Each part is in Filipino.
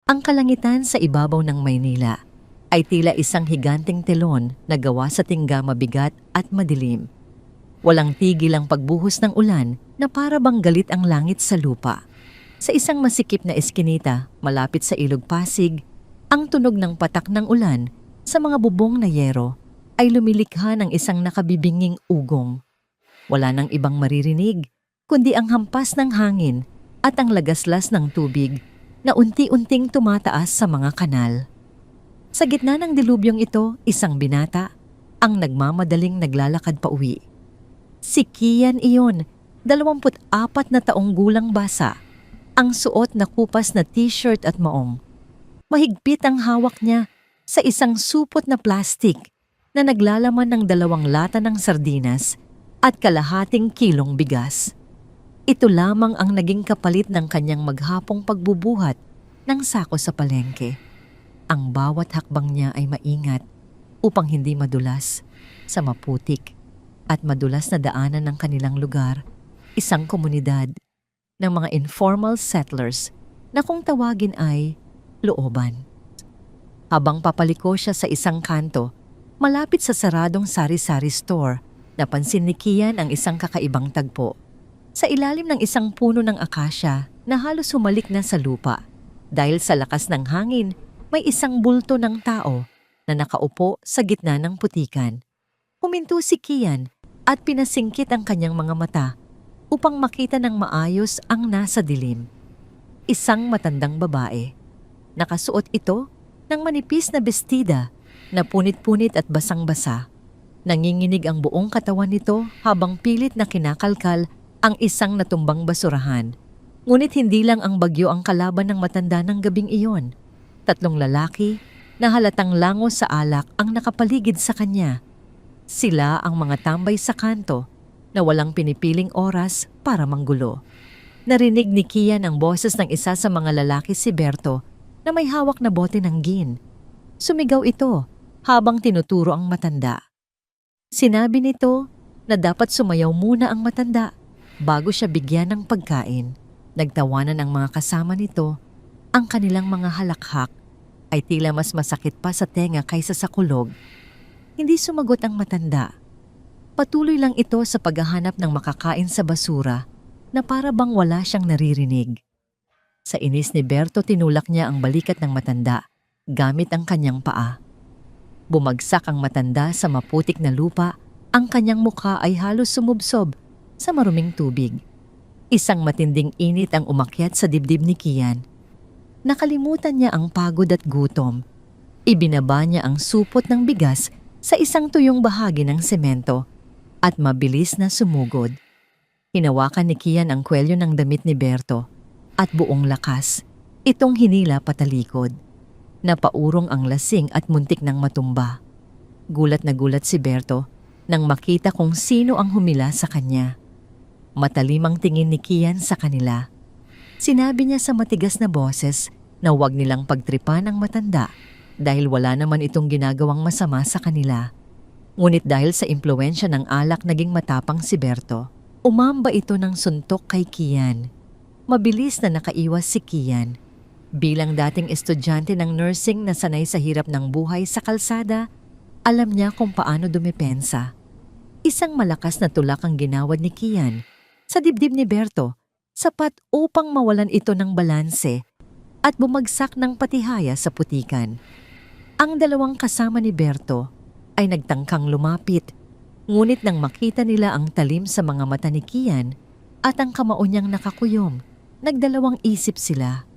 Ang kalangitan sa ibabaw ng Maynila ay tila isang higanting telon na gawa sa tingga mabigat at madilim. Walang tigil ang pagbuhos ng ulan na para bang galit ang langit sa lupa. Sa isang masikip na eskinita malapit sa Ilog Pasig, ang tunog ng patak ng ulan sa mga bubong na yero ay lumilikha ng isang nakabibinging ugong. Wala nang ibang maririnig kundi ang hampas ng hangin at ang lagaslas ng tubig na unti-unting tumataas sa mga kanal. Sa gitna ng dilubyong ito, isang binata ang nagmamadaling naglalakad pa uwi. Si Kian iyon, 24 na taong gulang basa, ang suot na kupas na t-shirt at maong. Mahigpit ang hawak niya sa isang supot na plastik na naglalaman ng 2 lata ng sardinas at kalahating kilong bigas. Ito lamang ang naging kapalit ng kanyang maghapong pagbubuhat ng sako sa palengke. Ang bawat hakbang niya ay maingat upang hindi madulas sa maputik at madulas na daanan ng kanilang lugar, isang komunidad ng mga informal settlers na kung tawagin ay looban. Habang papaliko siya sa isang kanto, malapit sa saradong sari-sari store, napansin ni Kian ang isang kakaibang tagpo. Sa ilalim ng isang puno ng akasya na halos humalik na sa lupa. Dahil sa lakas ng hangin, may isang bulto ng tao na nakaupo sa gitna ng putikan. Huminto si Kian at pinasingkit ang kanyang mga mata upang makita ng maayos ang nasa dilim. Isang matandang babae. Nakasuot ito ng manipis na bestida na punit-punit at basang-basa. Nanginginig ang buong katawan nito habang pilit na kinakalkal ang isang natumbang basurahan. Ngunit hindi lang ang bagyo ang kalaban ng matanda ng gabing iyon. 3 lalaki na halatang lango sa alak ang nakapaligid sa kanya. Sila ang mga tambay sa kanto na walang pinipiling oras para manggulo. Narinig ni Kian ang boses ng isa sa mga lalaki, si Berto, na may hawak na bote ng gin. Sumigaw ito habang tinuturo ang matanda. Sinabi nito na dapat sumayaw muna ang matanda bago siya bigyan ng pagkain. Nagtawanan ang mga kasama nito. Ang kanilang mga halakhak ay tila mas masakit pa sa tenga kaysa sa kulog. Hindi sumagot ang matanda. Patuloy lang ito sa paghahanap ng makakain sa basura na para bang wala siyang naririnig. Sa inis ni Berto, tinulak niya ang balikat ng matanda gamit ang kanyang paa. Bumagsak ang matanda sa maputik na lupa. Ang kanyang mukha ay halos sumubsob sa maruming tubig. Isang matinding init ang umakyat sa dibdib ni Kian. Nakalimutan niya ang pagod at gutom. Ibinaba niya ang supot ng bigas sa isang tuyong bahagi ng semento at mabilis na sumugod. Hinawakan ni Kian ang kwelyo ng damit ni Berto at buong lakas itong hinila patalikod. Napaurong ang lasing at muntik ng matumba. Gulat na gulat si Berto nang makita kung sino ang humila sa kanya. Matalimang tingin ni Kian sa kanila. Sinabi niya sa matigas na boses na huwag nilang pagtripan ang matanda dahil wala naman itong ginagawang masama sa kanila. Ngunit dahil sa impluwensya ng alak naging matapang si Berto. Umamba ito ng suntok kay Kian. Mabilis na nakaiwas si Kian. Bilang dating estudyante ng nursing na sanay sa hirap ng buhay sa kalsada, alam niya kung paano dumepensa. Isang malakas na tulak ang ginawad ni Kian sa dibdib ni Berto, sapat upang mawalan ito ng balanse at bumagsak ng patihaya sa putikan. Ang 2 kasama ni Berto ay nagtangkang lumapit, ngunit nang makita nila ang talim sa mga mata ni Kian at ang kamao niyang nakakuyom, nagdalawang isip sila.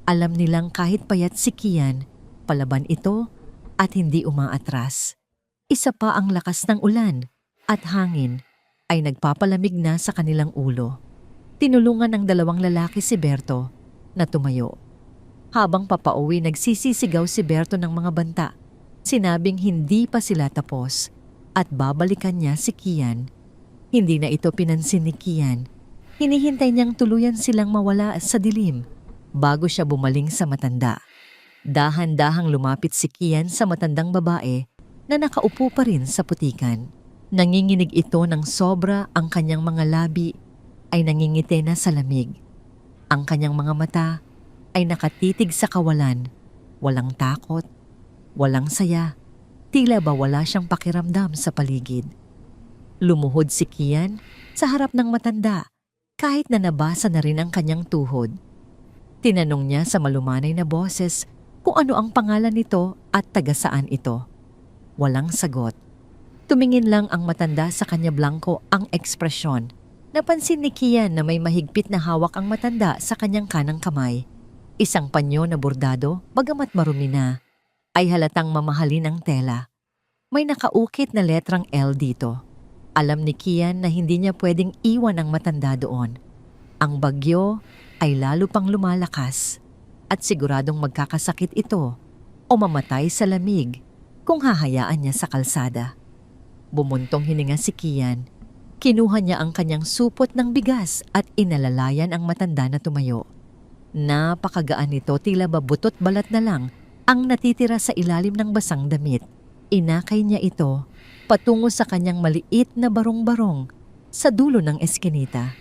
Alam nilang kahit payat si Kian, palaban ito at hindi umaatras. Isa pa ang lakas ng ulan at hangin ay nagpapalamig na sa kanilang ulo. Tinulungan ng 2 lalaki si Berto na tumayo. Habang papauwi, nagsisisigaw si Berto ng mga banta. Sinabing hindi pa sila tapos at babalikan niya si Kian. Hindi na ito pinansin ni Kian. Hinihintay niyang tuluyan silang mawala sa dilim bago siya bumaling sa matanda. Dahan-dahang lumapit si Kian sa matandang babae na nakaupo pa rin sa putikan. Nanginginig ito ng sobra, ang kanyang mga labi ay nangingiti na sa lamig. Ang kanyang mga mata ay nakatitig sa kawalan. Walang takot, walang saya. Tila ba wala siyang pakiramdam sa paligid. Lumuhod si Kian sa harap ng matanda kahit na nabasa na rin ang kanyang tuhod. Tinanong niya sa malumanay na boses kung ano ang pangalan nito at taga saan ito. Walang sagot. Tumingin lang ang matanda sa kanya blanko ang ekspresyon. Napansin ni Kian na may mahigpit na hawak ang matanda sa kanyang kanang kamay. Isang panyo na bordado, bagamat marumi na, ay halatang mamahalin ang tela. May nakaukit na letrang L dito. Alam ni Kian na hindi niya pwedeng iwan ang matanda doon. Ang bagyo ay lalo pang lumalakas at siguradong magkakasakit ito o mamatay sa lamig kung hahayaan niya sa kalsada. Bumuntong hininga si Kian. Kinuha niya ang kanyang supot ng bigas at inalalayan ang matanda na tumayo. Napakagaan nito, tila ba butot balat na lang ang natitira sa ilalim ng basang damit. Inakay niya ito patungo sa kanyang maliit na barong-barong sa dulo ng eskinita.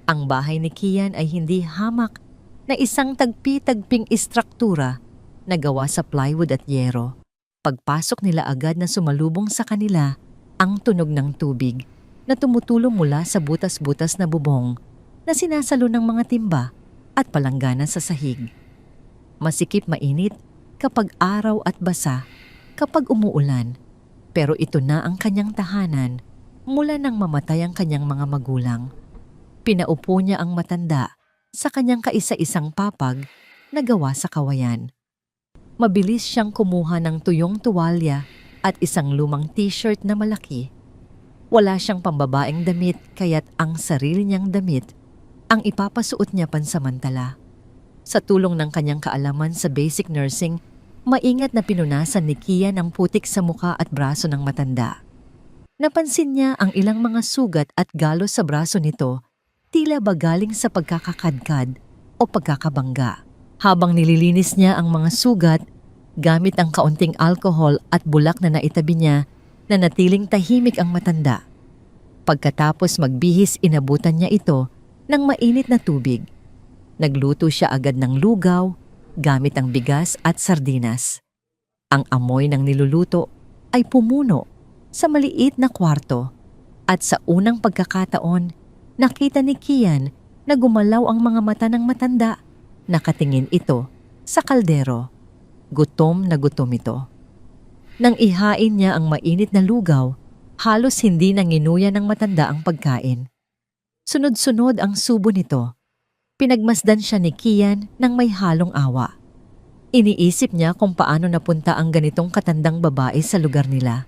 Ang bahay ni Kian ay hindi hamak na isang tagpi-tagping istruktura na gawa sa plywood at yero. Pagpasok nila agad na sumalubong sa kanila ang tunog ng tubig na tumutulong mula sa butas-butas na bubong na sinasalo ng mga timba at palanggana sa sahig. Masikip mainit kapag araw at basa kapag umuulan, pero ito na ang kanyang tahanan mula nang mamatay ang kanyang mga magulang. Pinaupo niya ang matanda sa kanyang kaisa-isang papag na gawa sa kawayan. Mabilis siyang kumuha ng tuyong tuwalya at isang lumang t-shirt na malaki. Wala siyang pambabaeng damit kaya't ang sarili niyang damit ang ipapasuot niya pansamantala. Sa tulong ng kanyang kaalaman sa basic nursing, maingat na pinunasan ni Kian ang putik sa muka at braso ng matanda. Napansin niya ang ilang mga sugat at galos sa braso nito, tila ba galing sa pagkakakadkad o pagkakabangga. Habang nililinis niya ang mga sugat, gamit ang kaunting alkohol at bulak na naitabi niya, nanatiling tahimik ang matanda. Pagkatapos magbihis, inabutan niya ito ng mainit na tubig. Nagluto siya agad ng lugaw, gamit ang bigas at sardinas. Ang amoy ng niluluto ay pumuno sa maliit na kwarto at sa unang pagkakataon, nakita ni Kian na gumalaw ang mga mata ng matanda. Nakatingin ito sa kaldero. Gutom na gutom ito. Nang ihain niya ang mainit na lugaw, halos hindi nanginuya ng matanda ang pagkain. Sunod-sunod ang subo nito. Pinagmasdan siya ni Kian ng may halong awa. Iniisip niya kung paano napunta ang ganitong katandang babae sa lugar nila.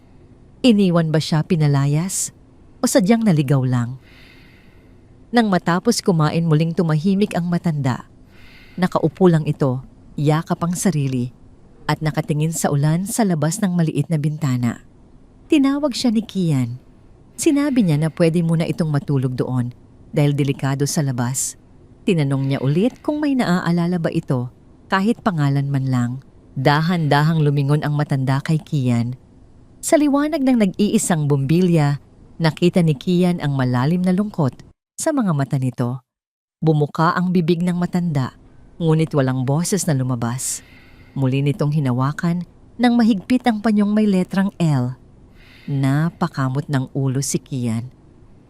Iniwan ba siya pinalayas o sadyang naligaw lang? Nang matapos kumain, muling tumahimik ang matanda. Nakaupo lang ito, yakap ang sarili at nakatingin sa ulan sa labas ng maliit na bintana. Tinawag siya ni Kian. Sinabi niya na pwede muna itong matulog doon dahil delikado sa labas. Tinanong niya ulit kung may naaalala ba ito kahit pangalan man lang. Dahan-dahang lumingon ang matanda kay Kian. Sa liwanag ng nag-iisang bumbilya, nakita ni Kian ang malalim na lungkot sa mga mata nito. Bumuka ang bibig ng matanda, ngunit walang boses na lumabas. Muli nitong hinawakan ng mahigpit ang panyong may letrang L. Napakamot ng ulo si Kian.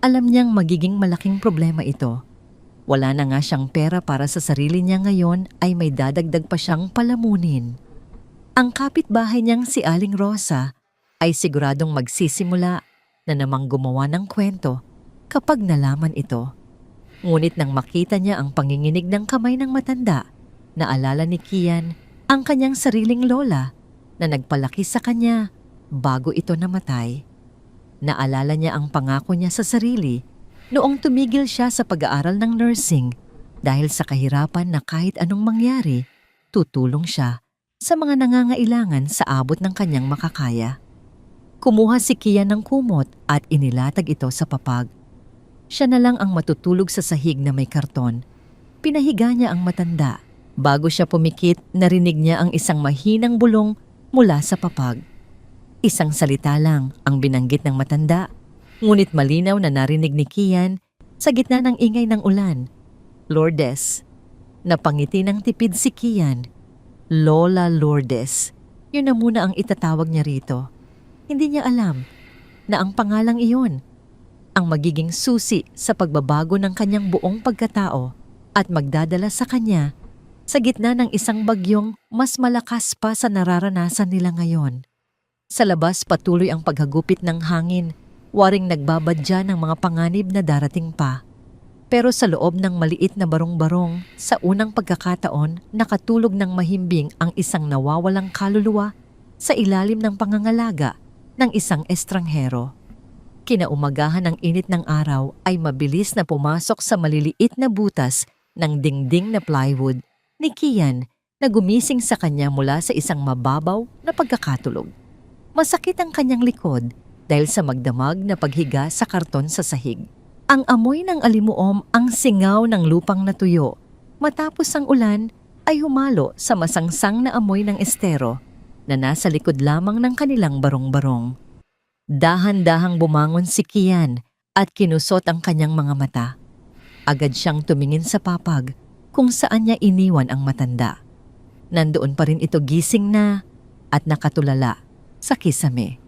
Alam niyang magiging malaking problema ito. Wala na nga siyang pera para sa sarili niya, ngayon ay may dadagdag pa siyang palamunin. Ang kapitbahay niyang si Aling Rosa ay siguradong magsisimula na namang gumawa ng kwento kapag nalaman ito. Ngunit nang makita niya ang panginginig ng kamay ng matanda, naalala ni Kian ang kanyang sariling lola na nagpalaki sa kanya bago ito namatay. Naalala niya ang pangako niya sa sarili noong tumigil siya sa pag-aaral ng nursing dahil sa kahirapan na kahit anong mangyari, tutulong siya sa mga nangangailangan sa abot ng kanyang makakaya. Kumuha si Kian ng kumot at inilatag ito sa papag. Siya na lang ang matutulog sa sahig na may karton. Pinahiga niya ang matanda. Bago siya pumikit, narinig niya ang isang mahinang bulong mula sa papag. Isang salita lang ang binanggit ng matanda, ngunit malinaw na narinig ni Kian sa gitna ng ingay ng ulan. Lourdes. Napangiti ng tipid si Kian. Lola Lourdes. Yun na muna ang itatawag niya rito. Hindi niya alam na ang pangalang iyon ang magiging susi sa pagbabago ng kanyang buong pagkatao at magdadala sa kanya sa gitna ng isang bagyong mas malakas pa sa nararanasan nila ngayon. Sa labas patuloy ang paghagupit ng hangin, waring nagbabadya ng mga panganib na darating pa. Pero sa loob ng maliit na barong-barong, sa unang pagkakataon, nakatulog ng mahimbing ang isang nawawalang kaluluwa sa ilalim ng pangangalaga ng isang estranghero. Kinaumagahan ng init ng araw ay mabilis na pumasok sa maliliit na butas ng dingding na plywood ni Kian na gumising sa kanya mula sa isang mababaw na pagkakatulog. Masakit ang kanyang likod dahil sa magdamag na paghiga sa karton sa sahig. Ang amoy ng alimuom ang singaw ng lupang natuyo. Matapos ang ulan ay humalo sa masangsang na amoy ng estero na nasa likod lamang ng kanilang barong-barong. Dahan-dahang bumangon si Kian at kinusot ang kanyang mga mata. Agad siyang tumingin sa papag kung saan niya iniwan ang matanda. Nandoon pa rin ito gising na at nakatulala sa kisame.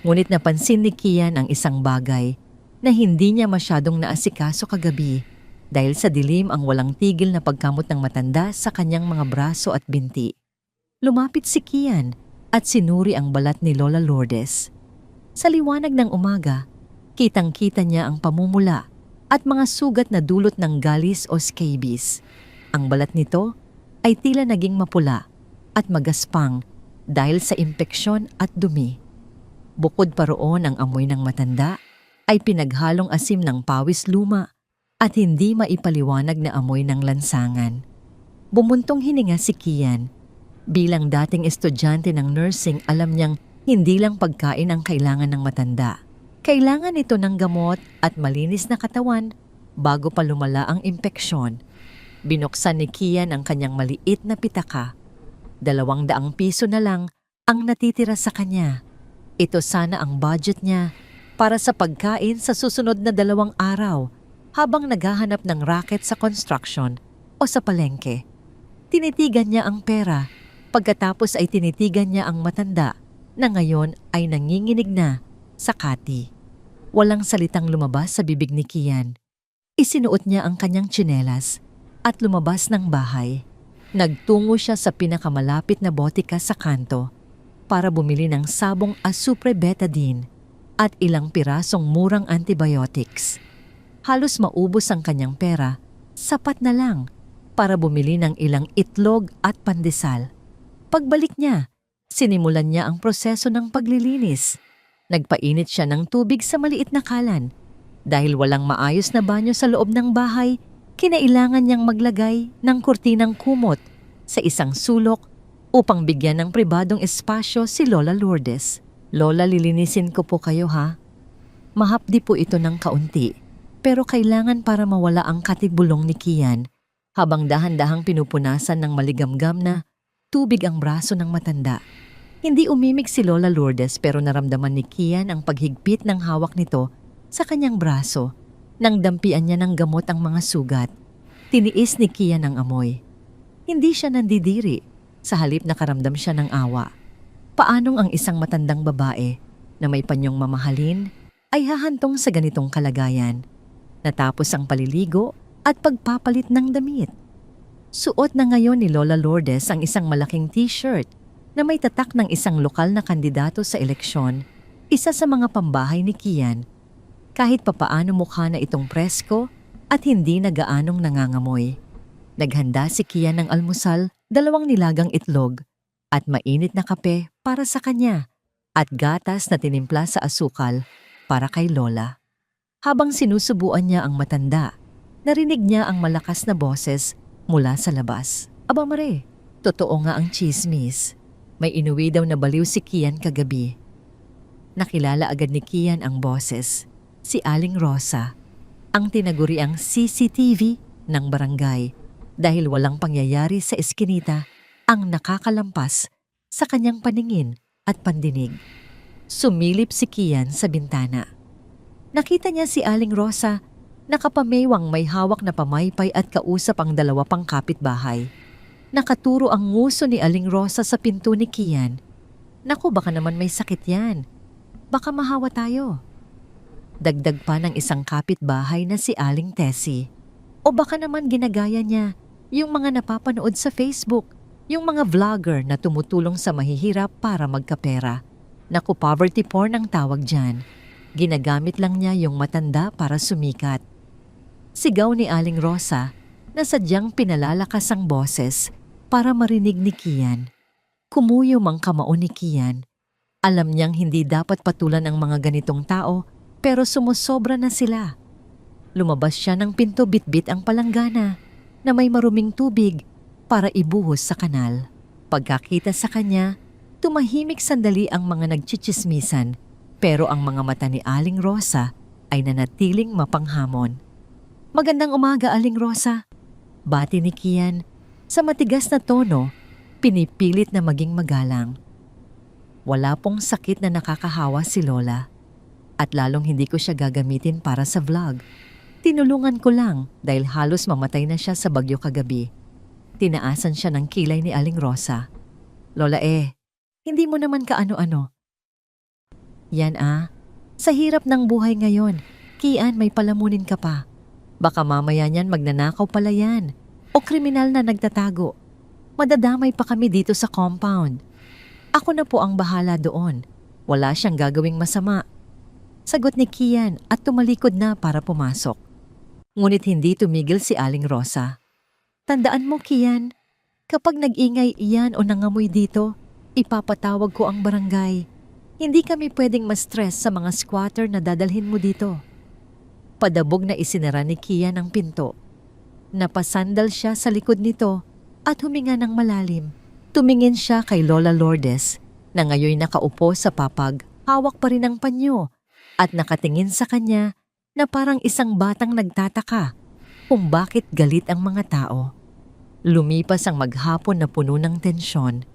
Ngunit napansin ni Kian ang isang bagay na hindi niya masyadong naasikaso kagabi dahil sa dilim ang walang tigil na pagkamot ng matanda sa kanyang mga braso at binti. Lumapit si Kian at sinuri ang balat ni Lola Lourdes. Sa liwanag ng umaga, kitang-kita niya ang pamumula at mga sugat na dulot ng galis o scabies. Ang balat nito ay tila naging mapula at magaspang dahil sa impeksyon at dumi. Bukod pa roon ang amoy ng matanda ay pinaghalong asim ng pawis luma at hindi maipaliwanag na amoy ng lansangan. Bumuntong hininga si Kian. Bilang dating estudyante ng nursing, alam niyang hindi lang pagkain ang kailangan ng matanda. Kailangan ito ng gamot at malinis na katawan bago pa lumala ang impeksyon. Binuksan ni Kian ang kanyang maliit na pitaka. 200 piso na lang ang natitira sa kanya. Ito sana ang budget niya para sa pagkain sa susunod na 2 araw habang naghahanap ng racket sa construction o sa palengke. Tinitigan niya ang pera, pagkatapos ay tinitigan niya ang matanda na ngayon ay nanginginig na sa kati. Walang salitang lumabas sa bibig ni Kian. Isinuot niya ang kanyang tsinelas at lumabas ng bahay. Nagtungo siya sa pinakamalapit na botika sa kanto para bumili ng sabong asupre betadine at ilang pirasong murang antibiotics. Halos maubos ang kanyang pera, sapat na lang para bumili ng ilang itlog at pandesal. Pagbalik niya, sinimulan niya ang proseso ng paglilinis. Nagpainit siya ng tubig sa maliit na kalan. Dahil walang maayos na banyo sa loob ng bahay, kinailangan niyang maglagay ng kurtinang kumot sa isang sulok upang bigyan ng pribadong espasyo si Lola Lourdes. Lola, lilinisin ko po kayo ha. Mahapdi po ito ng kaunti, pero kailangan para mawala ang katibulong ni Kian habang dahan-dahang pinupunasan ng maligamgam na tubig ang braso ng matanda. Hindi umimik si Lola Lourdes pero naramdaman ni Kian ang paghigpit ng hawak nito sa kanyang braso nang dampian niya ng gamot ang mga sugat. Tiniis ni Kian ang amoy. Hindi siya nandidiri, sa halip nakaramdam siya ng awa. Paanong ang isang matandang babae na may panyong mamahalin ay hahantong sa ganitong kalagayan? Natapos ang paliligo at pagpapalit ng damit. Suot na ngayon ni Lola Lourdes ang isang malaking t-shirt na may tatak ng isang lokal na kandidato sa eleksyon, isa sa mga pambahay ni Kian. Kahit papaano mukha na itong presko at hindi na gaanong nangangamoy. Naghanda si Kian ng almusal, 2 nilagang itlog at mainit na kape para sa kanya at gatas na tinimpla sa asukal para kay Lola. Habang sinusubuan niya ang matanda, narinig niya ang malakas na boses mula sa labas. Aba Mare, totoo nga ang chismis. May inuwi daw na baliw si Kian kagabi. Nakilala agad ni Kian ang boses, si Aling Rosa, ang tinaguriang CCTV ng barangay dahil walang pangyayari sa eskinita ang nakakalampas sa kanyang paningin at pandinig. Sumilip si Kian sa bintana. Nakita niya si Aling Rosa Nakapamewang may hawak na pamaypay at kausap ang dalawa pang kapitbahay. Nakaturo ang nguso ni Aling Rosa sa pinto ni Kian. Naku, baka naman may sakit yan. Baka mahawa tayo. Dagdag pa ng isang kapitbahay na si Aling Tessie. O baka naman ginagaya niya yung mga napapanood sa Facebook, yung mga vlogger na tumutulong sa mahihirap para magkapera. Naku, poverty porn ang tawag dyan. Ginagamit lang niya yung matanda para sumikat. Sigaw ni Aling Rosa na sadyang pinalalakas ang boses para marinig ni Kian. Kumuyom ang kamao ni Kian. Alam niyang hindi dapat patulan ang mga ganitong tao pero sumusobra na sila. Lumabas siya ng pinto bitbit ang palanggana na may maruming tubig para ibuhos sa kanal. Pagkakita sa kanya, tumahimik sandali ang mga nagchichismisan pero ang mga mata ni Aling Rosa ay nanatiling mapanghamon. Magandang umaga, Aling Rosa. Bati ni Kian. Sa matigas na tono, pinipilit na maging magalang. Wala pong sakit na nakakahawa si Lola. At lalong hindi ko siya gagamitin para sa vlog. Tinulungan ko lang dahil halos mamatay na siya sa bagyo kagabi. Tinaasan siya ng kilay ni Aling Rosa. Lola hindi mo naman kaano-ano. Yan sa hirap ng buhay ngayon, Kian, may palamunin ka pa. Baka mamaya niyan magnanakaw pala yan o kriminal na nagtatago. Madadamay pa kami dito sa compound. Ako na po ang bahala doon. Wala siyang gagawing masama. Sagot ni Kian at tumalikod na para pumasok. Ngunit hindi tumigil si Aling Rosa. Tandaan mo, Kian, kapag nag-ingay iyan o nangamoy dito, ipapatawag ko ang barangay. Hindi kami pwedeng ma-stress sa mga squatter na dadalhin mo dito. Padabog na isinara ni Kian ang pinto. Napasandal siya sa likod nito at huminga ng malalim. Tumingin siya kay Lola Lourdes na ngayon nakaupo sa papag, hawak pa rin ang panyo at nakatingin sa kanya na parang isang batang nagtataka kung bakit galit ang mga tao. Lumipas ang maghapon na puno ng tensyon.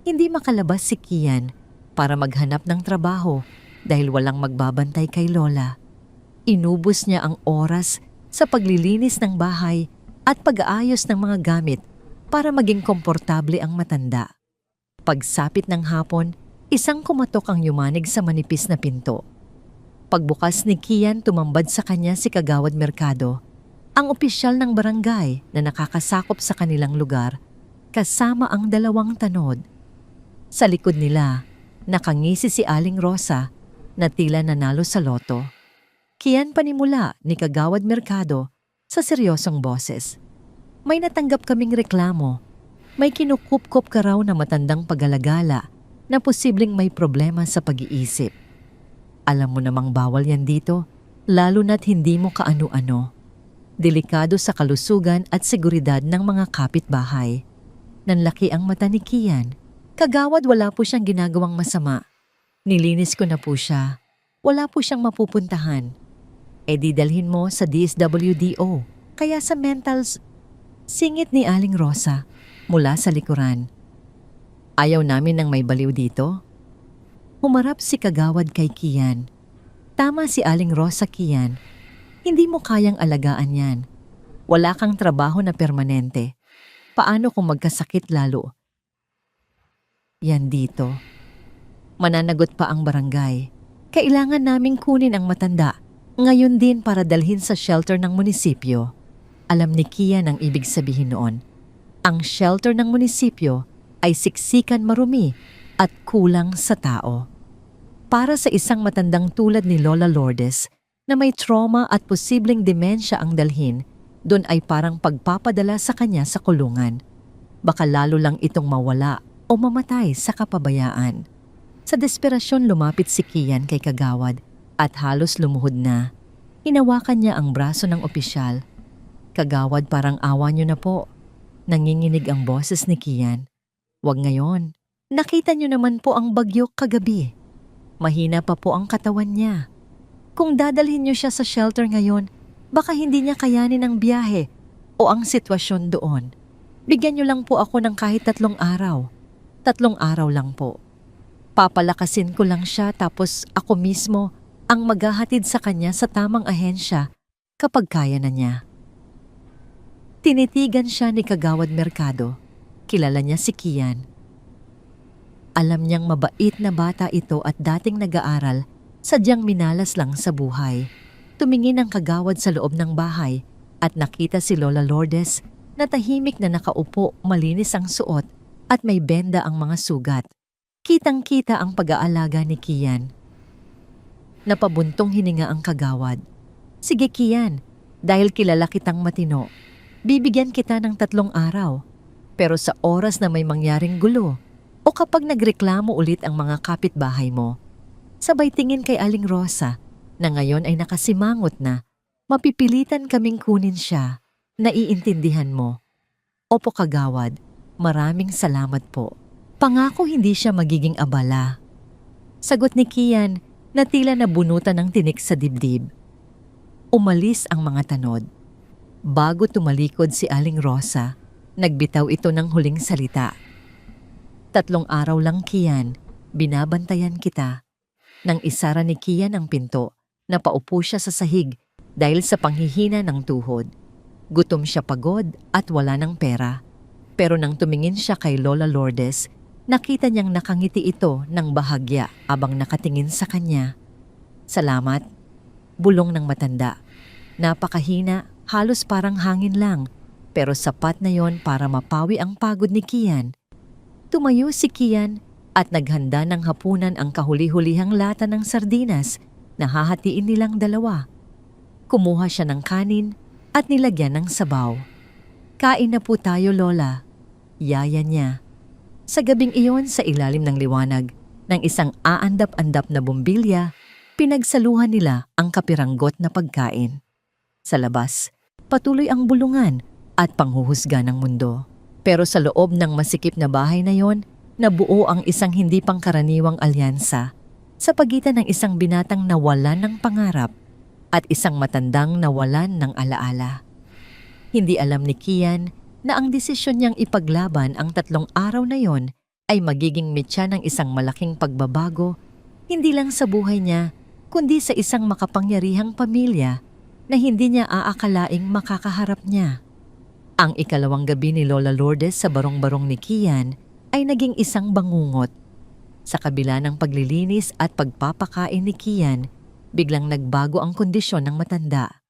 Hindi makalabas si Kian para maghanap ng trabaho dahil walang magbabantay kay Lola. Inubos niya ang oras sa paglilinis ng bahay at pag-aayos ng mga gamit para maging komportable ang matanda. Pagsapit ng hapon, isang kumatok ang yumanig sa manipis na pinto. Pagbukas ni Kian, tumambad sa kanya si Kagawad Mercado, ang opisyal ng barangay na nakakasakop sa kanilang lugar, kasama ang dalawang tanod. Sa likod nila, nakangisi si Aling Rosa na tila nanalo sa loto. Kian, panimula ni Kagawad Mercado sa seryosong boses. May natanggap kaming reklamo. May kinukup-kup ka raw na matandang pag-alagala na posibleng may problema sa pag-iisip. Alam mo namang bawal yan dito, lalo na't hindi mo kaano-ano. Delikado sa kalusugan at seguridad ng mga kapitbahay. Nanlaki ang mata ni Kian. Kagawad, wala po siyang ginagawang masama. Nilinis ko na po siya. Wala po siyang mapupuntahan. Dalhin mo sa DSWDO, kaya sa mentals. Singit ni Aling Rosa mula sa likuran. Ayaw namin ng may baliw dito. Humarap si Kagawad kay Kian. Tama si Aling Rosa, Kian. Hindi mo kayang alagaan yan. Wala kang trabaho na permanente. Paano kung magkasakit lalo? Yan dito. Mananagot pa ang barangay. Kailangan naming kunin ang matanda. Ngayon din para dalhin sa shelter ng munisipyo. Alam ni Kian ang ibig sabihin noon. Ang shelter ng munisipyo ay siksikan, marumi at kulang sa tao. Para sa isang matandang tulad ni Lola Lourdes na may trauma at posibleng demensya ang dalhin, doon ay parang pagpapadala sa kanya sa kulungan. Baka lalo lang itong mawala o mamatay sa kapabayaan. Sa desperasyon lumapit si Kian kay Kagawad at halos lumuhod na. Hinawakan niya ang braso ng opisyal. Kagawad, parang awa niyo na po. Nanginginig ang boses ni Kian. Wag ngayon. Nakita niyo naman po ang bagyo kagabi. Mahina pa po ang katawan niya. Kung dadalhin niyo siya sa shelter ngayon, baka hindi niya kayanin ang biyahe o ang sitwasyon doon. Bigyan niyo lang po ako ng kahit 3 araw. 3 araw lang po. Papalakasin ko lang siya tapos ako mismo ang maghahatid sa kanya sa tamang ahensya kapag kaya na niya. Tinitigan siya ni Kagawad Mercado. Kilala niya si Kian. Alam niyang mabait na bata ito at dating nag-aaral, sadyang minalas lang sa buhay. Tumingin ang kagawad sa loob ng bahay at nakita si Lola Lourdes na tahimik na nakaupo, malinis ang suot at may benda ang mga sugat. Kitang-kita ang pag-aalaga ni Kian. Napabuntong hininga ang kagawad. Sige Kian, dahil kilala kitang matino, bibigyan kita ng 3 araw. Pero sa oras na may mangyaring gulo o kapag nagreklamo ulit ang mga kapitbahay mo, sabay tingin kay Aling Rosa na ngayon ay nakasimangot na, mapipilitan kaming kunin siya. Naiintindihan mo. Opo kagawad, maraming salamat po. Pangako hindi siya magiging abala. Sagot ni Kian na tila nabunutan ng tinik sa dibdib. Umalis ang mga tanod. Bago tumalikod si Aling Rosa, nagbitaw ito ng huling salita. 3 araw lang Kian, binabantayan kita. Nang isara ni Kian ang pinto, napaupo siya sa sahig dahil sa panghihina ng tuhod. Gutom siya, pagod at wala ng pera. Pero nang tumingin siya kay Lola Lourdes, nakita niyang nakangiti ito ng bahagya abang nakatingin sa kanya. Salamat, bulong ng matanda. Napakahina, halos parang hangin lang, pero sapat na yon para mapawi ang pagod ni Kian. Tumayo si Kian at naghanda ng hapunan ang kahuli-hulihang lata ng sardinas na hahatiin nilang 2. Kumuha siya ng kanin at nilagyan ng sabaw. Kain na po tayo, Lola. Yaya niya. Sa gabing iyon, sa ilalim ng liwanag ng isang aandap-andap na bumbilya, pinagsaluhan nila ang kapiranggot na pagkain. Sa labas, patuloy ang bulungan at panghuhusga ng mundo. Pero sa loob ng masikip na bahay na yon, nabuo ang isang hindi pangkaraniwang alyansa sa pagitan ng isang binatang nawalan ng pangarap at isang matandang nawalan ng alaala. Hindi alam ni Kian na ang desisyon niyang ipaglaban ang 3 araw na yon ay magiging mitya ng isang malaking pagbabago, hindi lang sa buhay niya, kundi sa isang makapangyarihang pamilya na hindi niya aakalaing makakaharap niya. Ang ikalawang gabi ni Lola Lourdes sa barong-barong ni Kian ay naging isang bangungot. Sa kabila ng paglilinis at pagpapakain ni Kian, biglang nagbago ang kondisyon ng matanda.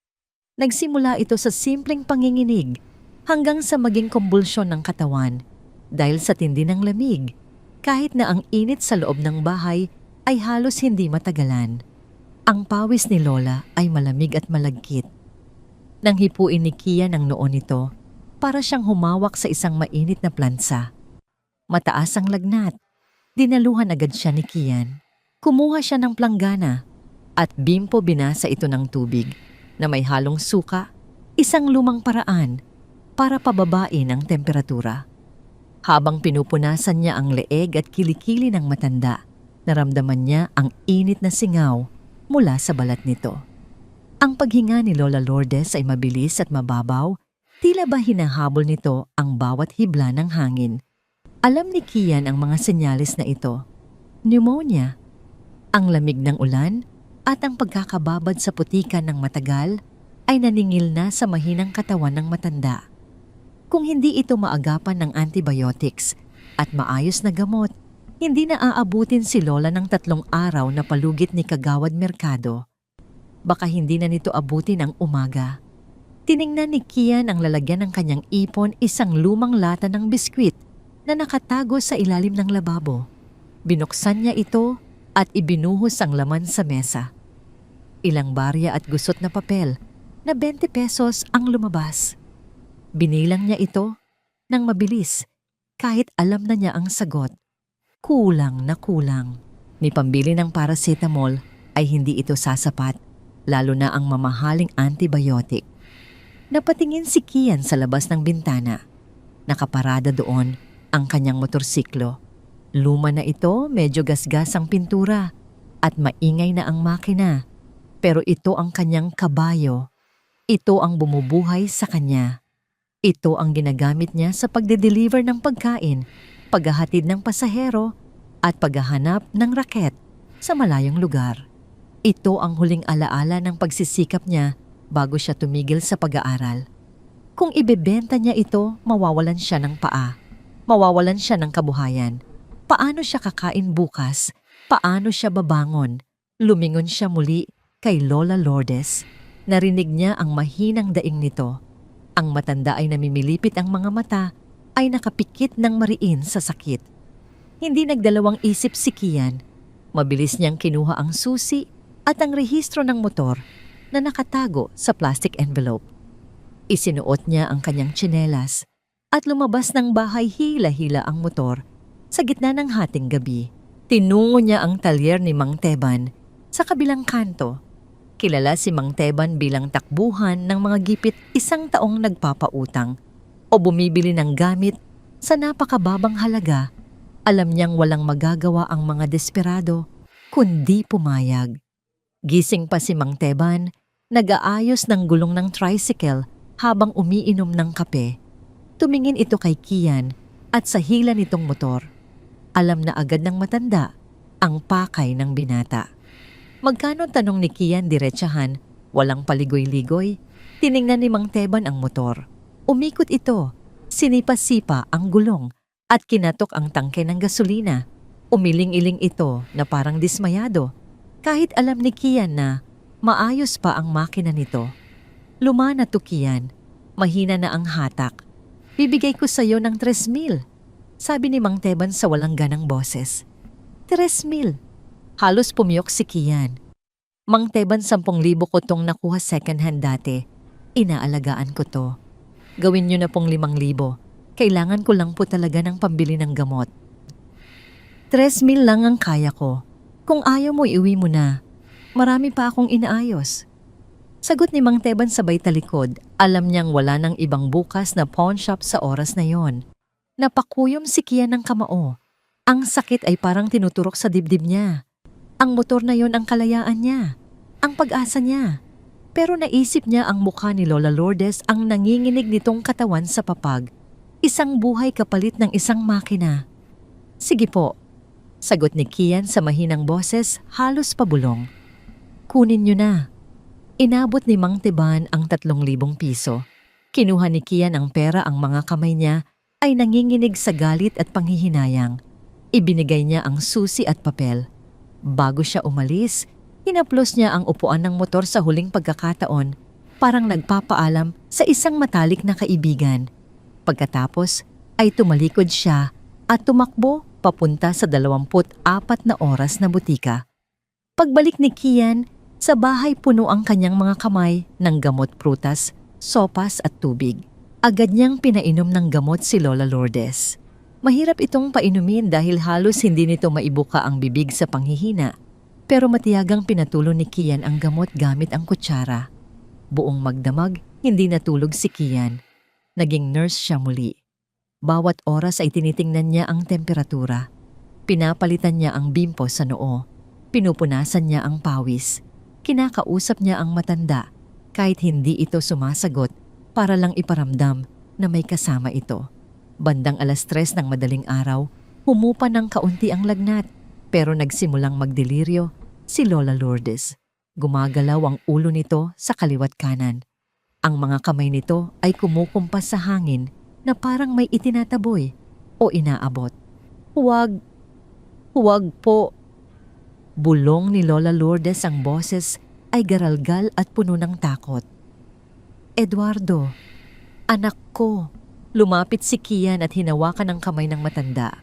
Nagsimula ito sa simpleng panginginig hanggang sa maging kumbulsyon ng katawan dahil sa tindi ng lamig, kahit na ang init sa loob ng bahay ay halos hindi matagalan. Ang pawis ni Lola ay malamig at malagkit. Nang hipuin ni Kian ang noo nito, para siyang humawak sa isang mainit na plansa. Mataas ang lagnat. Dinaluhan agad siya ni Kian. Kumuha siya ng planggana at bimpo binasa ito ng tubig na may halong suka, isang lumang paraan para pababain ang temperatura. Habang pinupunasan niya ang leeg at kilikili ng matanda, naramdaman niya ang init na singaw mula sa balat nito. Ang paghinga ni Lola Lourdes ay mabilis at mababaw, tila ba hinahabol nito ang bawat hibla ng hangin. Alam ni Kian ang mga senyales na ito. Pneumonia, ang lamig ng ulan at ang pagkakababad sa putikan ng matagal ay naningil na sa mahinang katawan ng matanda. Kung hindi ito maagapan ng antibiotics at maayos na gamot, hindi na aabutin si Lola ng 3 araw na palugit ni Kagawad Mercado. Baka hindi na nito abutin ang umaga. Tiningnan ni Kian ang lalagyan ng kanyang ipon, isang lumang lata ng biskwit na nakatago sa ilalim ng lababo. Binuksan niya ito at ibinuhos ang laman sa mesa. Ilang barya at gusot na papel na 20 pesos ang lumabas. Binilang niya ito nang mabilis kahit alam na niya ang sagot. Kulang na kulang. Ni pambili ng paracetamol ay hindi ito sasapat, lalo na ang mamahaling antibiotic. Napatingin si Kian sa labas ng bintana. Nakaparada doon ang kanyang motorsiklo. Luma na ito, medyo gasgas ang pintura at maingay na ang makina. Pero ito ang kanyang kabayo. Ito ang bumubuhay sa kanya. Ito ang ginagamit niya sa pagde-deliver ng pagkain, paghahatid ng pasahero at paghahanap ng raket sa malayong lugar. Ito ang huling alaala ng pagsisikap niya bago siya tumigil sa pag-aaral. Kung ibebenta niya ito, mawawalan siya ng paa. Mawawalan siya ng kabuhayan. Paano siya kakain bukas? Paano siya babangon? Lumingon siya muli kay Lola Lourdes. Narinig niya ang mahinang daing nito. Ang matanda ay namimilipit ang mga mata, ay nakapikit ng mariin sa sakit. Hindi nagdalawang isip si Kian. Mabilis niyang kinuha ang susi at ang rehistro ng motor na nakatago sa plastic envelope. Isinuot niya ang kanyang tsinelas at lumabas ng bahay hila-hila ang motor sa gitna ng hating gabi. Tinungo niya ang talyer ni Mang Teban sa kabilang kanto. Kilala si Mang Teban bilang takbuhan ng mga gipit 1 taong nagpapautang o bumibili ng gamit sa napakababang halaga. Alam niyang walang magagawa ang mga desperado kundi pumayag. Gising pa si Mang Teban, nag-aayos ng gulong ng tricycle habang umiinom ng kape. Tumingin ito kay Kian at sa hila nitong motor. Alam na agad ng matanda ang pakay ng binata. Magkano tanong ni Kian diretsahan, walang paligoy-ligoy. Tiningnan ni Mang Teban ang motor. Umikot ito, sinipa-sipa ang gulong at kinatok ang tangke ng gasolina. Umiling-iling ito na parang dismayado. Kahit alam ni Kian na maayos pa ang makina nito. Lumana to Kian, mahina na ang hatak. Bibigay ko sa iyo ng 3,000, sabi ni Mang Teban sa walang ganang boses. 3,000. Halos pumiyok si Kian. Mang Teban, 10,000 ko tong nakuha second hand dati. Inaalagaan ko to. Gawin niyo na pong 5,000. Kailangan ko lang po talaga ng pambili ng gamot. 3,000 lang ang kaya ko. Kung ayaw mo, iuwi mo na. Marami pa akong inaayos. Sagot ni Mang Teban sabay talikod. Alam niyang wala nang ibang bukas na pawn shop sa oras na yon. Napakuyom si Kian ng kamao. Ang sakit ay parang tinuturok sa dibdib niya. Ang motor na yon ang kalayaan niya, ang pag-asa niya. Pero naisip niya ang mukha ni Lola Lourdes ang nanginginig nitong katawan sa papag. Isang buhay kapalit ng isang makina. Sige po, sagot ni Kian sa mahinang boses, halos pabulong. Kunin niyo na. Inabot ni Mang Teban ang 3,000 piso. Kinuha ni Kian ang pera, ang mga kamay niya ay nanginginig sa galit at panghihinayang. Ibinigay niya ang susi at papel. Bago siya umalis, hinaplos niya ang upuan ng motor sa huling pagkakataon, parang nagpapaalam sa isang matalik na kaibigan. Pagkatapos ay tumalikod siya at tumakbo papunta sa 24 na oras na butika. Pagbalik ni Kian, sa bahay puno ang kanyang mga kamay ng gamot, prutas, sopas at tubig. Agad niyang pinainom ng gamot si Lola Lourdes. Mahirap itong painumin dahil halos hindi nito maibuka ang bibig sa panghihina. Pero matiyagang pinatulo ni Kian ang gamot gamit ang kutsara. Buong magdamag, hindi natulog si Kian. Naging nurse siya muli. Bawat oras ay tinitingnan niya ang temperatura. Pinapalitan niya ang bimpo sa noo. Pinupunasan niya ang pawis. Kinakausap niya ang matanda kahit hindi ito sumasagot para lang iparamdam na may kasama ito. Bandang 3:00 ng madaling araw, humupa ng kaunti ang lagnat pero nagsimulang magdeliryo si Lola Lourdes. Gumagalaw ang ulo nito sa kaliwat kanan. Ang mga kamay nito ay kumukumpas sa hangin na parang may itinataboy o inaabot. Huwag po. Bulong ni Lola Lourdes, ang boses ay garalgal at puno ng takot. Eduardo, anak ko. Lumapit si Kian at hinawakan ang kamay ng matanda.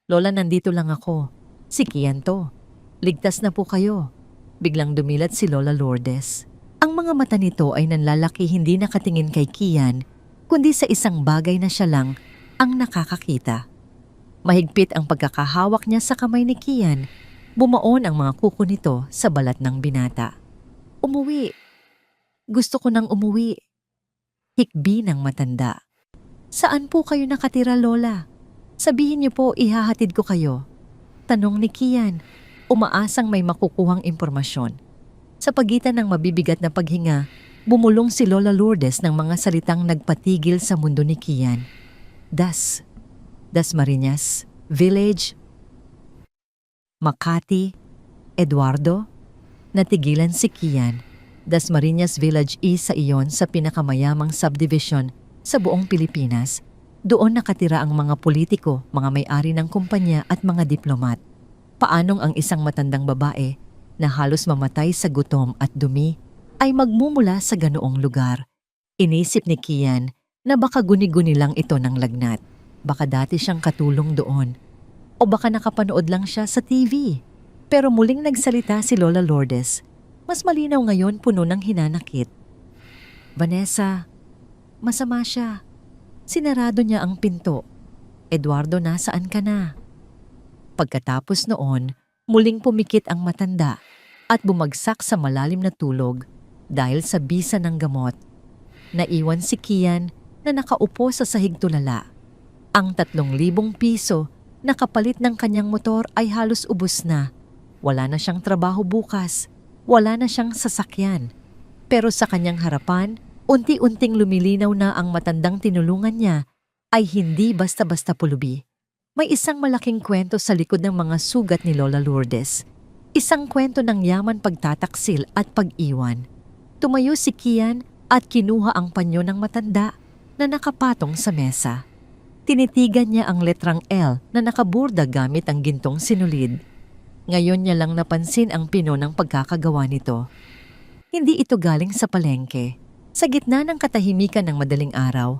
Lola, nandito lang ako. Si Kian to. Ligtas na po kayo. Biglang dumilat si Lola Lourdes. Ang mga mata nito ay nanlalaki, hindi nakatingin kay Kian, kundi sa isang bagay na siya lang ang nakakakita. Mahigpit ang pagkakahawak niya sa kamay ni Kian. Bumaon ang mga kuko nito sa balat ng binata. Umuwi. Gusto ko nang umuwi. Hikbi ng matanda. Saan po kayo nakatira, Lola? Sabihin niyo po, ihahatid ko kayo. Tanong ni Kian, umaasang may makukuhang impormasyon. Sa pagitan ng mabibigat na paghinga, bumulong si Lola Lourdes ng mga salitang nagpatigil sa mundo ni Kian. Dasmariñas, Village, Makati, Eduardo. Natigilan si Kian. Dasmariñas Village isa iyon sa pinakamayamang subdivision sa buong Pilipinas. Doon nakatira ang mga politiko, mga may-ari ng kumpanya at mga diplomat. Paanong ang isang matandang babae na halos mamatay sa gutom at dumi ay magmumula sa ganoong lugar? Inisip ni Kian na baka guni-guni lang ito ng lagnat. Baka dati siyang katulong doon. O baka nakapanood lang siya sa TV. Pero muling nagsalita si Lola Lourdes. Mas malinaw ngayon, puno ng hinanakit. Vanessa, masama siya. Sinarado niya ang pinto. Eduardo, nasaan ka na? Pagkatapos noon, muling pumikit ang matanda at bumagsak sa malalim na tulog dahil sa bisa ng gamot. Naiwan si Kian na nakaupo sa sahig tulala. Ang 3,000 piso na kapalit ng kanyang motor ay halos ubos na. Wala na siyang trabaho bukas. Wala na siyang sasakyan. Pero sa kanyang harapan, unti-unting lumilinaw na ang matandang tinulungan niya ay hindi basta-basta pulubi. May isang malaking kwento sa likod ng mga sugat ni Lola Lourdes. Isang kwento ng yaman, pagtataksil at pag-iwan. Tumayo si Kian at kinuha ang panyo ng matanda na nakapatong sa mesa. Tinitigan niya ang letrang L na nakaburda gamit ang gintong sinulid. Ngayon niya lang napansin ang pino ng pagkakagawa nito. Hindi ito galing sa palengke. Sa gitna ng katahimikan ng madaling araw,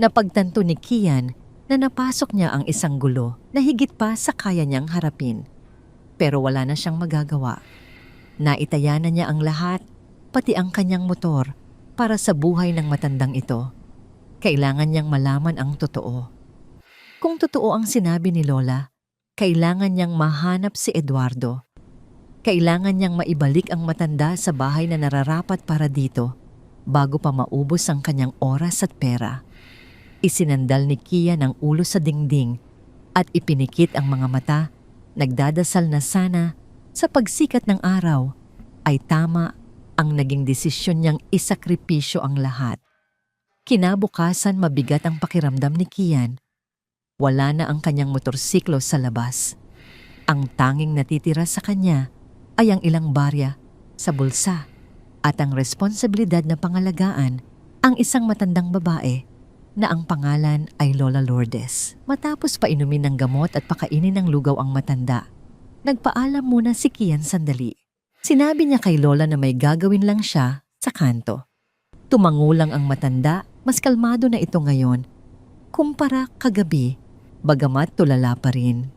napagtanto ni Kian na napasok niya ang isang gulo na higit pa sa kaya niyang harapin. Pero wala na siyang magagawa. Naitaya na niya ang lahat, pati ang kanyang motor, para sa buhay ng matandang ito. Kailangan niyang malaman ang totoo. Kung totoo ang sinabi ni Lola, kailangan niyang mahanap si Eduardo. Kailangan niyang maibalik ang matanda sa bahay na nararapat para dito bago pa maubos ang kanyang oras at pera. Isinandal ni Kian ang ulo sa dingding at ipinikit ang mga mata, nagdadasal na sana sa pagsikat ng araw ay tama ang naging desisyon niyang isakripisyo ang lahat. Kinabukasan, mabigat ang pakiramdam ni Kian. Wala na ang kanyang motorsiklo sa labas. Ang tanging natitira sa kanya ay ang ilang barya sa bulsa at ang responsibilidad na pangalagaan ang isang matandang babae na ang pangalan ay Lola Lourdes. Matapos painumin ng gamot at pakainin ng lugaw ang matanda, nagpaalam muna si Kian sandali. Sinabi niya kay Lola na may gagawin lang siya sa kanto. Tumangulang ang matanda, mas kalmado na ito ngayon kumpara kagabi. Bagamat tulala pa rin.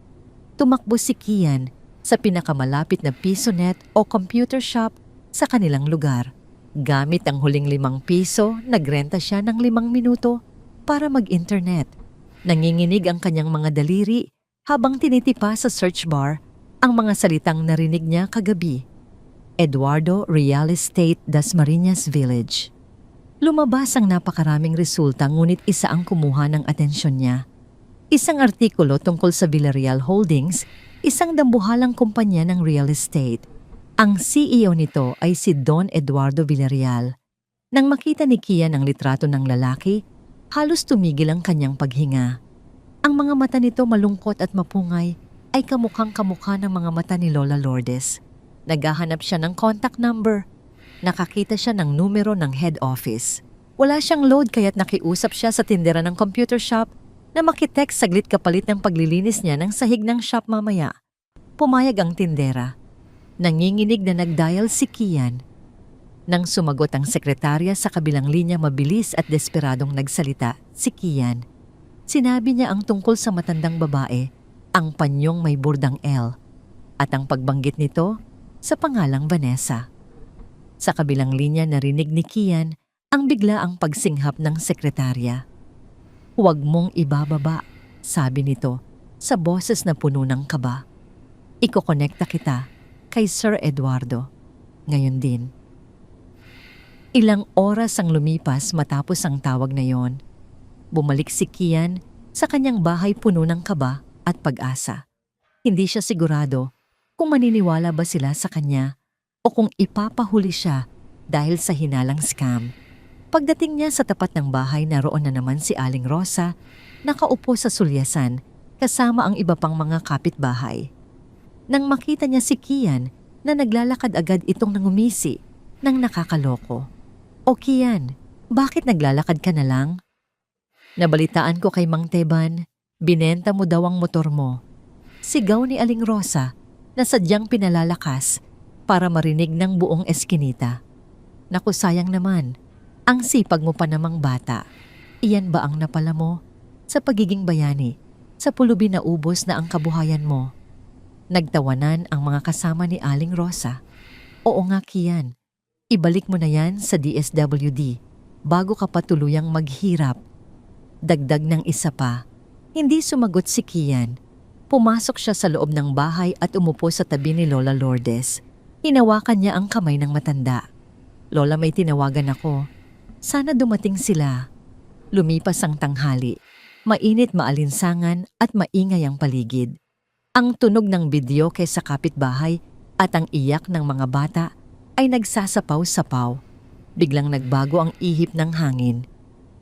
Tumakbo si Kian sa pinakamalapit na PisoNet o computer shop sa kanilang lugar. Gamit ang huling 5 piso, nagrenta siya ng 5 minuto para mag-internet. Nanginginig ang kanyang mga daliri habang tinitipa sa search bar ang mga salitang narinig niya kagabi. Eduardo Real Estate, Dasmariñas Village. Lumabas ang napakaraming resulta, ngunit isa ang kumuha ng atensyon niya. Isang artikulo tungkol sa Villarreal Holdings, isang dambuhalang kumpanya ng real estate. Ang CEO nito ay si Don Eduardo Villarreal. Nang makita ni Kian ang litrato ng lalaki, halos tumigil ang kanyang paghinga. Ang mga mata nito, malungkot at mapungay, ay kamukhang kamukha ng mga mata ni Lola Lourdes. Naghahanap siya ng contact number. Nakakita siya ng numero ng head office. Wala siyang load kaya't nakiusap siya sa tindera ng computer shop na makitext saglit kapalit ng paglilinis niya ng sahig ng shop mamaya. Pumayag ang tindera. Nanginginig na nagdial si Kian. Nang sumagot ang sekretarya sa kabilang linya, mabilis at desperadong nagsalita si Kian. Sinabi niya ang tungkol sa matandang babae, ang panyong may burdang L, at ang pagbanggit nito sa pangalang Vanessa. Sa kabilang linya, narinig ni Kian ang biglaang pagsinghap ng sekretarya. "Huwag mong ibababa," sabi nito sa boses na puno ng kaba. "Ikokonekta kita kay Sir Eduardo ngayon din." Ilang oras ang lumipas matapos ang tawag na yon. Bumalik si Kian sa kanyang bahay puno ng kaba at pag-asa. Hindi siya sigurado kung maniniwala ba sila sa kanya o kung ipapahuli siya dahil sa hinalang scam. Pagdating niya sa tapat ng bahay, naroon na naman si Aling Rosa, nakaupo sa sulyasan kasama ang iba pang mga kapitbahay. Nang makita niya si Kian na naglalakad, agad itong nangumisi ng nakakaloko. O Kian, bakit naglalakad ka na lang? Nabalitaan ko kay Mang Teban, binenta mo daw ang motor mo. Sigaw ni Aling Rosa na sadyang pinalalakas para marinig ng buong eskinita. Naku sayang naman, ang sipag mo pa namang bata. Iyan ba ang napala mo? Sa pagiging bayani, sa pulubi na ubos na ang kabuhayan mo. Nagtawanan ang mga kasama ni Aling Rosa. Oo nga Kian, ibalik mo na yan sa DSWD bago ka pa tuluyang maghirap. Dagdag ng isa pa, hindi sumagot si Kian. Pumasok siya sa loob ng bahay at umupo sa tabi ni Lola Lourdes. Hinawakan niya ang kamay ng matanda. Lola, may tinawagan ako. Sana dumating sila. Lumipas ang tanghali. Mainit, maalinsangan at maingay ang paligid. Ang tunog ng bidyoke sa kapitbahay at ang iyak ng mga bata ay nagsasapaw-sapaw. Biglang nagbago ang ihip ng hangin.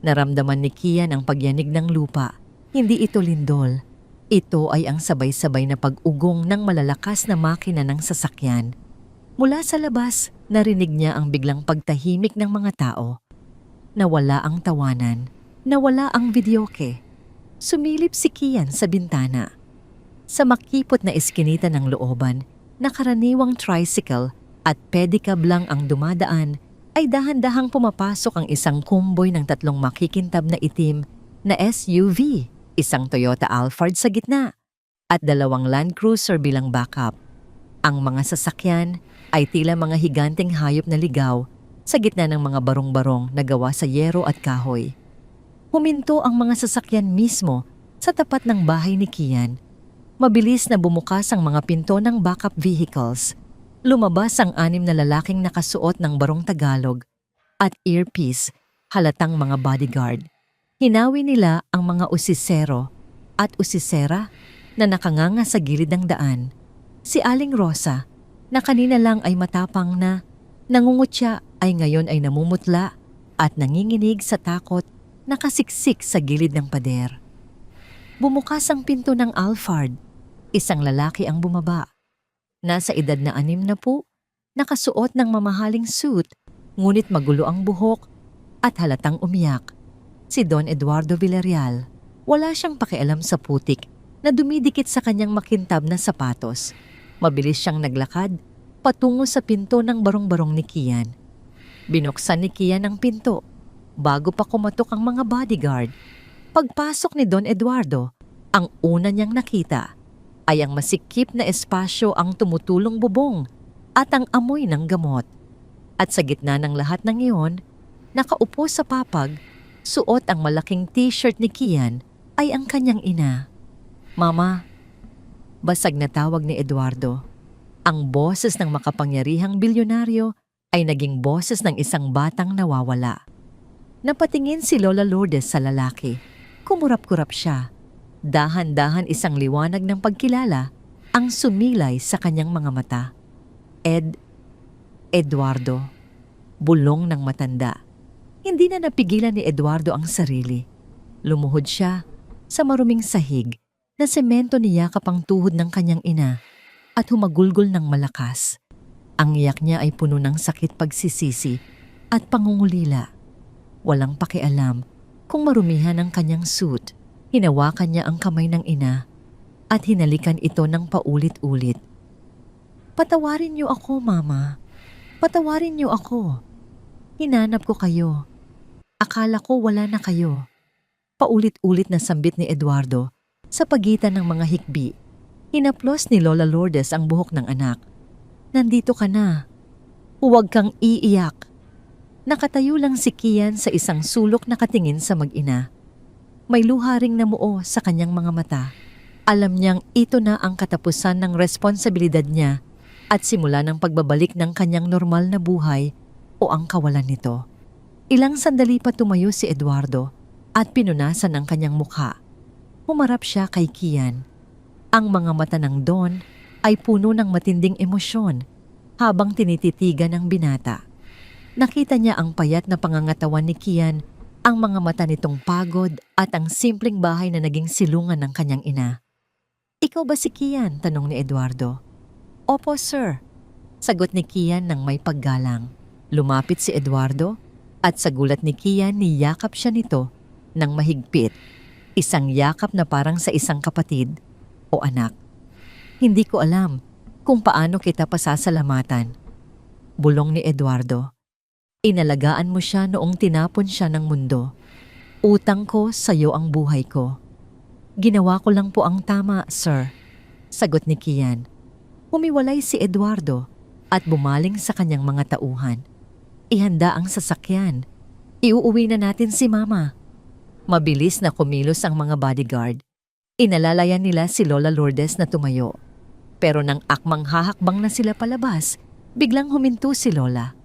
Naramdaman ni Kian ang pagyanig ng lupa. Hindi ito lindol. Ito ay ang sabay-sabay na pag-ugong ng malalakas na makina ng sasakyan. Mula sa labas, narinig niya ang biglang pagtahimik ng mga tao. Nawala ang tawanan. Nawala ang videoke. Sumilip si Kian sa bintana. Sa makipot na eskinita ng looban, nakaraniwang tricycle at pedicab lang ang dumadaan, ay dahan-dahang pumapasok ang isang kumboy ng 3 makikintab na itim na SUV, isang Toyota Alphard sa gitna, at 2 Land Cruiser bilang backup. Ang mga sasakyan ay tila mga higanteng hayop na ligaw sa gitna ng mga barong-barong na gawa sa yero at kahoy. Huminto ang mga sasakyan mismo sa tapat ng bahay ni Kian. Mabilis na bumukas ang mga pinto ng backup vehicles. Lumabas ang 6 na lalaking nakasuot ng barong Tagalog at earpiece, halatang mga bodyguard. Hinawi nila ang mga usisero at usisera na nakanganga sa gilid ng daan. Si Aling Rosa, na kanina lang ay matapang na nangungutya, ay ngayon ay namumutla at nanginginig sa takot, nakasiksik sa gilid ng pader. Bumukas ang pinto ng Alphard. Isang lalaki ang bumaba. Nasa edad na 60, nakasuot ng mamahaling suit, ngunit magulo ang buhok at halatang umiyak. Si Don Eduardo Villarreal. Wala siyang pakialam sa putik na dumidikit sa kanyang makintab na sapatos. Mabilis siyang naglakad patungo sa pinto ng barong-barong ni Kian. Binuksan ni Kian ang pinto bago pa kumatok ang mga bodyguard. Pagpasok ni Don Eduardo, ang una niyang nakita ay ang masikip na espasyo, ang tumutulong bubong at ang amoy ng gamot. At sa gitna ng lahat ng iyon, nakaupo sa papag, suot ang malaking t-shirt ni Kian ay ang kanyang ina. Mama, basag na tawag ni Eduardo. Ang boses ng makapangyarihang bilyonaryo ay naging boses ng isang batang nawawala. Napatingin si Lola Lourdes sa lalaki. Kumurap-kurap siya. Dahan-dahan isang liwanag ng pagkilala ang sumilay sa kanyang mga mata. Eduardo. Bulong ng matanda. Hindi na napigilan ni Eduardo ang sarili. Lumuhod siya sa maruming sahig na semento niyakap ang tuhod ng kanyang ina at humagulgol ng malakas. Ang iyak niya ay puno ng sakit pagsisisi at pangungulila. Walang pakialam kung marumihan ang kanyang suit. Hinawakan niya ang kamay ng ina at hinalikan ito ng paulit-ulit. Patawarin niyo ako, Mama. Patawarin niyo ako. Hinanap ko kayo. Akala ko wala na kayo. Paulit-ulit na sambit ni Eduardo sa pagitan ng mga hikbi. Hinaplos ni Lola Lourdes ang buhok ng anak. Nandito ka na. Huwag kang iiyak. Nakatayo lang si Kian sa isang sulok nakatingin sa mag-ina. May luha ring namuo sa kanyang mga mata. Alam niyang ito na ang katapusan ng responsibilidad niya at simula ng pagbabalik ng kanyang normal na buhay o ang kawalan nito. Ilang sandali pa tumayo si Eduardo at pinunasan ang kanyang mukha. Humarap siya kay Kian. Ang mga mata ng Don ay puno ng matinding emosyon habang tinititigan ng binata. Nakita niya ang payat na pangangatawan ni Kian, ang mga mata nitong pagod at ang simpleng bahay na naging silungan ng kanyang ina. Ikaw ba si Kian? Tanong ni Eduardo. Opo, sir. Sagot ni Kian ng may paggalang. Lumapit si Eduardo at sa gulat ni Kian niyakap siya nito ng mahigpit. Isang yakap na parang sa isang kapatid o anak. Hindi ko alam kung paano kita pasasalamatan. Bulong ni Eduardo. Inalagaan mo siya noong tinapon siya ng mundo. Utang ko sa iyo ang buhay ko. Ginawa ko lang po ang tama, sir. Sagot ni Kian. Humiwalay si Eduardo at bumaling sa kanyang mga tauhan. Ihanda ang sasakyan. Iuuwi na natin si Mama. Mabilis na kumilos ang mga bodyguard. Inalalayan nila si Lola Lourdes na tumayo. Pero nang akmang hahakbang na sila palabas, biglang huminto si Lola.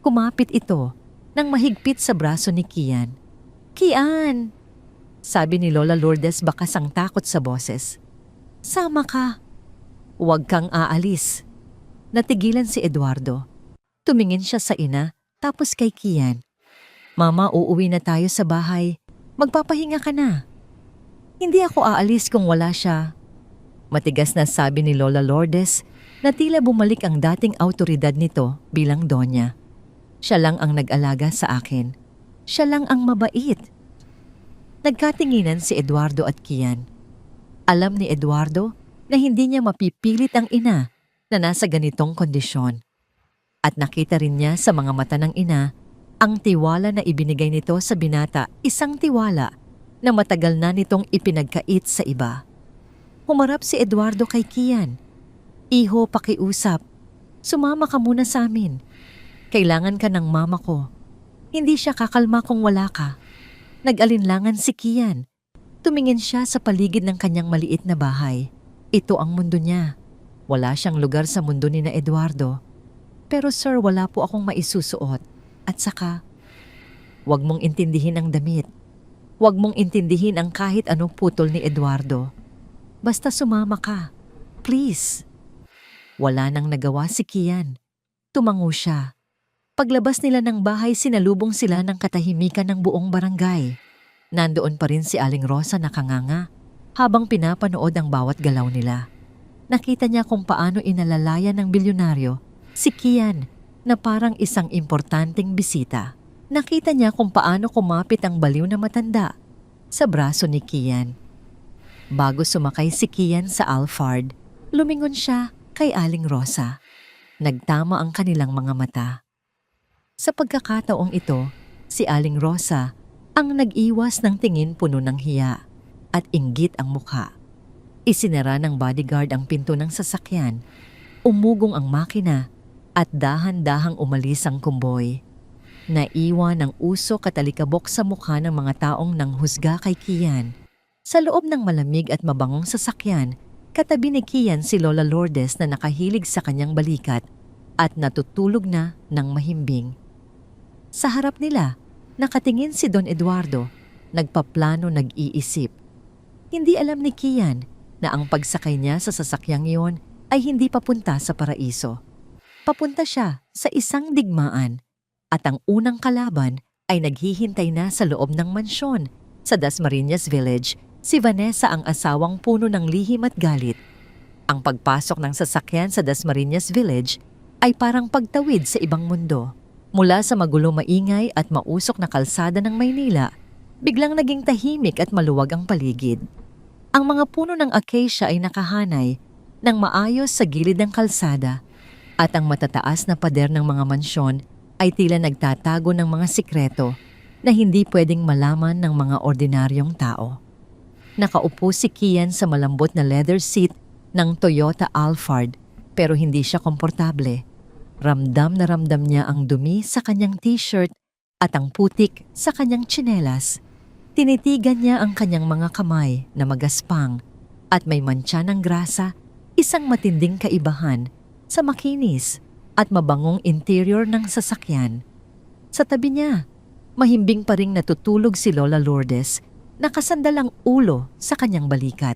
Kumapit ito nang mahigpit sa braso ni Kian. Kian! Sabi ni Lola Lourdes bakas ang takot sa boses. Sama ka. Huwag kang aalis. Natigilan si Eduardo. Tumingin siya sa ina tapos kay Kian. Mama, uuwi na tayo sa bahay. Magpapahinga ka na. Hindi ako aalis kung wala siya. Matigas na sabi ni Lola Lourdes na tila bumalik ang dating autoridad nito bilang donya. Siya lang ang nag-alaga sa akin. Siya lang ang mabait. Nagkatinginan si Eduardo at Kian. Alam ni Eduardo na hindi niya mapipilit ang ina na nasa ganitong kondisyon. At nakita rin niya sa mga mata ng ina ang tiwala na ibinigay nito sa binata, isang tiwala na matagal na nitong ipinagkait sa iba. Humarap si Eduardo kay Kian. Iho, pakiusap. Sumama ka muna sa amin. Kailangan ka ng mama ko. Hindi siya kakalma kung wala ka. Nag-alinlangan si Kian. Tumingin siya sa paligid ng kanyang maliit na bahay. Ito ang mundo niya. Wala siyang lugar sa mundo ni na Eduardo. Pero sir, wala po akong maisusuot. At saka, huwag mong intindihin ang damit. Huwag mong intindihin ang kahit anong putol ni Eduardo. Basta sumama ka. Please. Wala nang nagawa si Kian. Tumango siya. Paglabas nila ng bahay, sinalubong sila ng katahimikan ng buong barangay. Nandoon pa rin si Aling Rosa nakanganga habang pinapanood ang bawat galaw nila. Nakita niya kung paano inalalayan ng bilyonaryo si Kian na parang isang importanteng bisita. Nakita niya kung paano kumapit ang baliw na matanda sa braso ni Kian. Bago sumakay si Kian sa Alphard, lumingon siya kay Aling Rosa. Nagtama ang kanilang mga mata. Sa pagkakataong ito, si Aling Rosa ang nag-iwas ng tingin puno ng hiya at inggit ang mukha. Isinara ng bodyguard ang pinto ng sasakyan, umugong ang makina at dahan-dahang umalis ang kumboy. Naiwan ng usok at alikabok sa mukha ng mga taong nanghusga kay Kian. Sa loob ng malamig at mabangong sasakyan, katabi ni Kian si Lola Lourdes na nakahilig sa kanyang balikat at natutulog na ng mahimbing. Sa harap nila, nakatingin si Don Eduardo, nagpaplano, nag-iisip. Hindi alam ni Kian na ang pagsakay niya sa sasakyang iyon ay hindi papunta sa paraiso. Papunta siya sa isang digmaan at ang unang kalaban ay naghihintay na sa loob ng mansyon sa Dasmariñas Village, si Vanessa ang asawang puno ng lihim at galit. Ang pagpasok ng sasakyan sa Dasmariñas Village ay parang pagtawid sa ibang mundo. Mula sa magulo, maingay at mausok na kalsada ng Maynila, biglang naging tahimik at maluwag ang paligid. Ang mga puno ng acacia ay nakahanay ng maayos sa gilid ng kalsada at ang matataas na pader ng mga mansyon ay tila nagtatago ng mga sikreto na hindi pwedeng malaman ng mga ordinaryong tao. Nakaupo si Kian sa malambot na leather seat ng Toyota Alphard pero hindi siya komportable. Ramdam na ramdam niya ang dumi sa kanyang t-shirt at ang putik sa kanyang tsinelas. Tinitigan niya ang kanyang mga kamay na magaspang at may mantsa ng grasa, isang matinding kaibahan sa makinis at mabangong interior ng sasakyan. Sa tabi niya, mahimbing pa ring natutulog si Lola Lourdes, nakasandalang ulo sa kanyang balikat.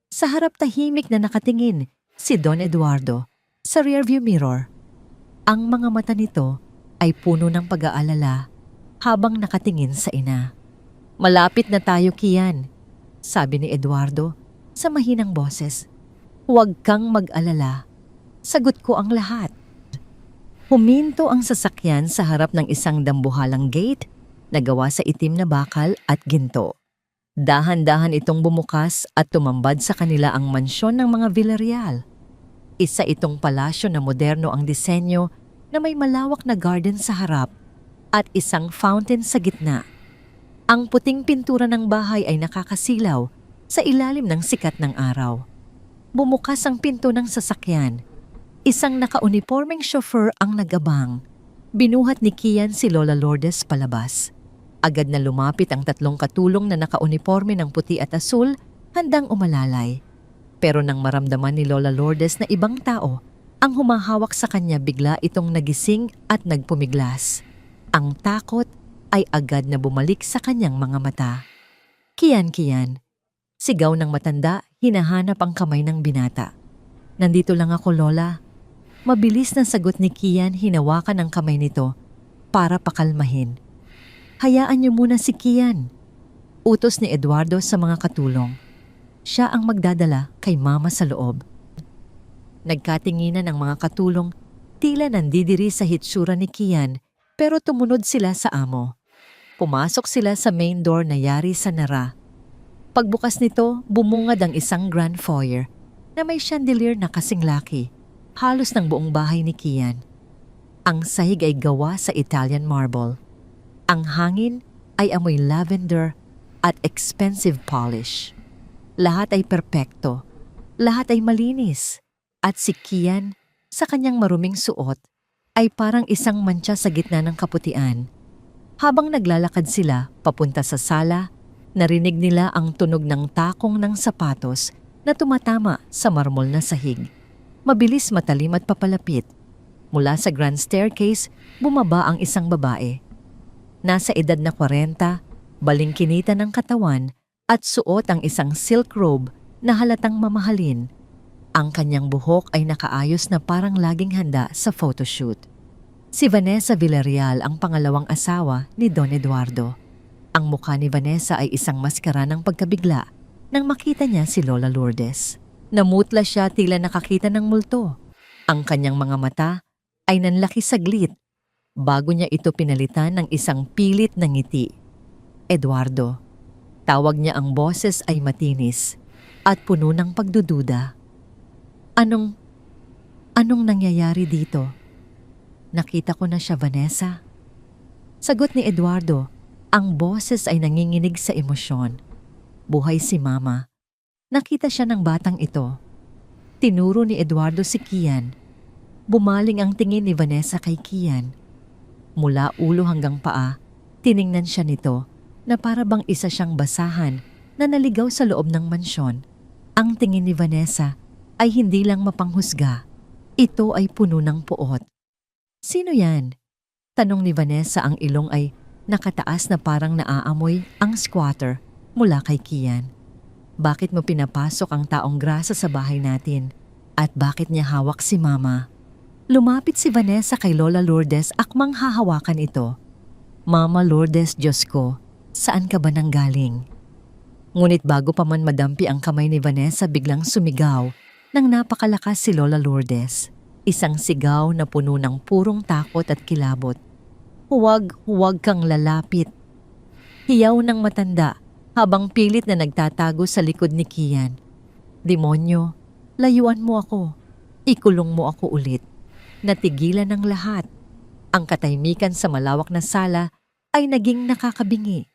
Sa harap tahimik na nakatingin si Don Eduardo sa rearview mirror. Ang mga mata nito ay puno ng pag-aalala habang nakatingin sa ina. Malapit na tayo, Kian, sabi ni Eduardo sa mahinang boses. Huwag kang mag-alala. Sagot ko ang lahat. Huminto ang sasakyan sa harap ng isang dambuhalang gate na gawa sa itim na bakal at ginto. Dahan-dahan itong bumukas at tumambad sa kanila ang mansyon ng mga Villarreal. Isa itong palasyo na moderno ang disenyo na may malawak na garden sa harap at isang fountain sa gitna. Ang puting pintura ng bahay ay nakakasilaw sa ilalim ng sikat ng araw. Bumukas ang pinto ng sasakyan. Isang nakauniformeng chauffeur ang nagabang. Binuhat ni Kian si Lola Lourdes palabas. Agad na lumapit ang tatlong katulong na nakauniforme ng puti at asul, handang umalalay. Pero nang maramdaman ni Lola Lourdes na ibang tao ang humahawak sa kanya, bigla itong nagising at nagpumiglas. Ang takot ay agad na bumalik sa kanyang mga mata. Kian, Kian. Sigaw ng matanda, hinahanap ang kamay ng binata. Nandito lang ako, Lola. Mabilis na sagot ni Kian, hinawakan ang kamay nito para pakalmahin. Hayaan niyo muna si Kian. Utos ni Eduardo sa mga katulong. Siya ang magdadala kay Mama sa loob. Nagkatinginan ang mga katulong, tila nandidiri sa hitsura ni Kian, pero tumunod sila sa amo. Pumasok sila sa main door na yari sa nara. Pagbukas nito, bumungad ang isang grand foyer na may chandelier na kasing laki, halos ng buong bahay ni Kian. Ang sahig ay gawa sa Italian marble. Ang hangin ay amoy lavender at expensive polish. Lahat ay perpekto, lahat ay malinis, at si Kian, sa kanyang maruming suot, ay parang isang mantsa sa gitna ng kaputian. Habang naglalakad sila papunta sa sala, narinig nila ang tunog ng takong ng sapatos na tumatama sa marmol na sahig. Mabilis, matalim at papalapit. Mula sa grand staircase, bumaba ang isang babae. Nasa edad na 40, balingkinita ng katawan at suot ang isang silk robe na halatang mamahalin. Ang kanyang buhok ay nakaayos na parang laging handa sa photoshoot. Si Vanessa Villarreal ang pangalawang asawa ni Don Eduardo. Ang mukha ni Vanessa ay isang maskara ng pagkabigla nang makita niya si Lola Lourdes. Namutla siya, tila nakakita ng multo. Ang kanyang mga mata ay nanlaki saglit bago niya ito pinalitan ng isang pilit na ngiti. Eduardo. Tawag niya, ang boses ay matinis at puno ng pagdududa. Anong nangyayari dito? Nakita ko na siya, Vanessa. Sagot ni Eduardo, ang boses ay nanginginig sa emosyon. Buhay si Mama. Nakita siya ng batang ito. Tinuro ni Eduardo si Kian. Bumaling ang tingin ni Vanessa kay Kian. Mula ulo hanggang paa, tiningnan siya nito na para bang isa siyang basahan na naligaw sa loob ng mansyon. Ang tingin ni Vanessa ay hindi lang mapanghusga. Ito ay puno ng puot. Sino yan? Tanong ni Vanessa, ang ilong ay nakataas na parang naaamoy ang squatter mula kay Kian. Bakit mo pinapasok ang taong grasa sa bahay natin? At bakit niya hawak si Mama? Lumapit si Vanessa kay Lola Lourdes, akmang hahawakan ito. Mama Lourdes, Diyos ko, saan ka ba nanggaling? Ngunit bago pa man madampi ang kamay ni Vanessa, biglang sumigaw nang napakalakas si Lola Lourdes. Isang sigaw na puno ng purong takot at kilabot. Huwag kang lalapit. Hiyaw ng matanda habang pilit na nagtatago sa likod ni Kian. Demonyo, layuan mo ako. Ikulong mo ako ulit. Natigilan ng lahat. Ang katahimikan sa malawak na sala ay naging nakakabingi.